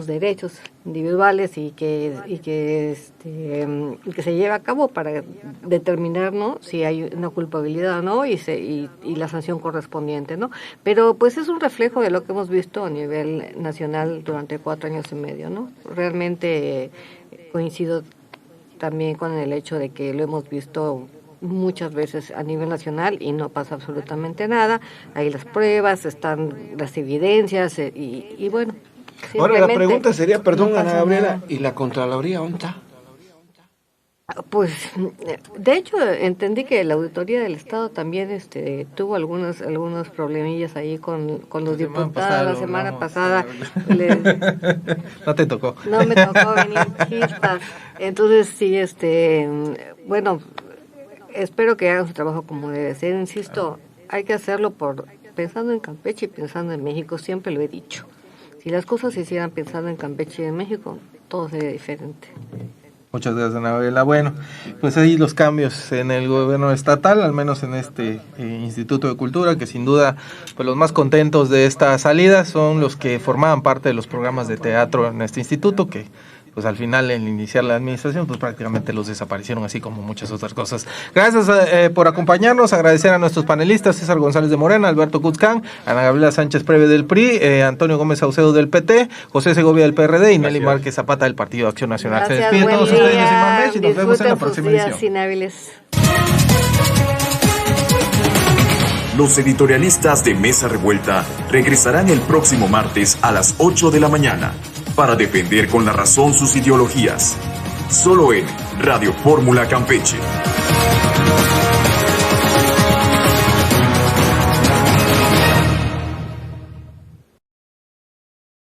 derechos individuales y que se lleve a cabo para determinar, ¿no?, si hay una culpabilidad o no y la sanción correspondiente, ¿no? Pero pues es un reflejo de lo que hemos visto a nivel nacional durante 4 años y medio, ¿no? Realmente coincido también con el hecho de que lo hemos visto muchas veces a nivel nacional y no pasa absolutamente nada. Hay las pruebas, están las evidencias y bueno. Ahora la pregunta sería, perdón, Ana Gabriela, ¿y la Contraloría dónde está? Pues, de hecho, entendí que la Auditoría del Estado también tuvo algunos problemillas ahí con los diputados la semana pasada. No te tocó. No me tocó venir chispas. Entonces, sí, bueno, espero que hagan su trabajo como debe ser. Insisto, hay que hacerlo pensando en Campeche y pensando en México, siempre lo he dicho. Si las cosas se hicieran pensando en Campeche y en México, todo sería diferente. Muchas gracias, Ana Gabriela. Bueno, pues ahí los cambios en el gobierno estatal, al menos en este Instituto de Cultura, que sin duda pues los más contentos de esta salida son los que formaban parte de los programas de teatro en este instituto, que pues al final, en iniciar la administración, pues prácticamente los desaparecieron, así como muchas otras cosas. Gracias por acompañarnos, agradecer a nuestros panelistas, César González de Morena, Alberto Kutzkan, Ana Gabriela Sánchez Preve del PRI, Antonio Gómez Saucedo del PT, José Segovia del PRD y Nelly Márquez Zapata del Partido Acción Nacional. Gracias, se despiden todos ustedes, y nos vemos en la próxima edición. Los editorialistas de Mesa Revuelta regresarán el próximo martes a las 8 de la mañana para defender con la razón sus ideologías. Solo en Radio Fórmula Campeche.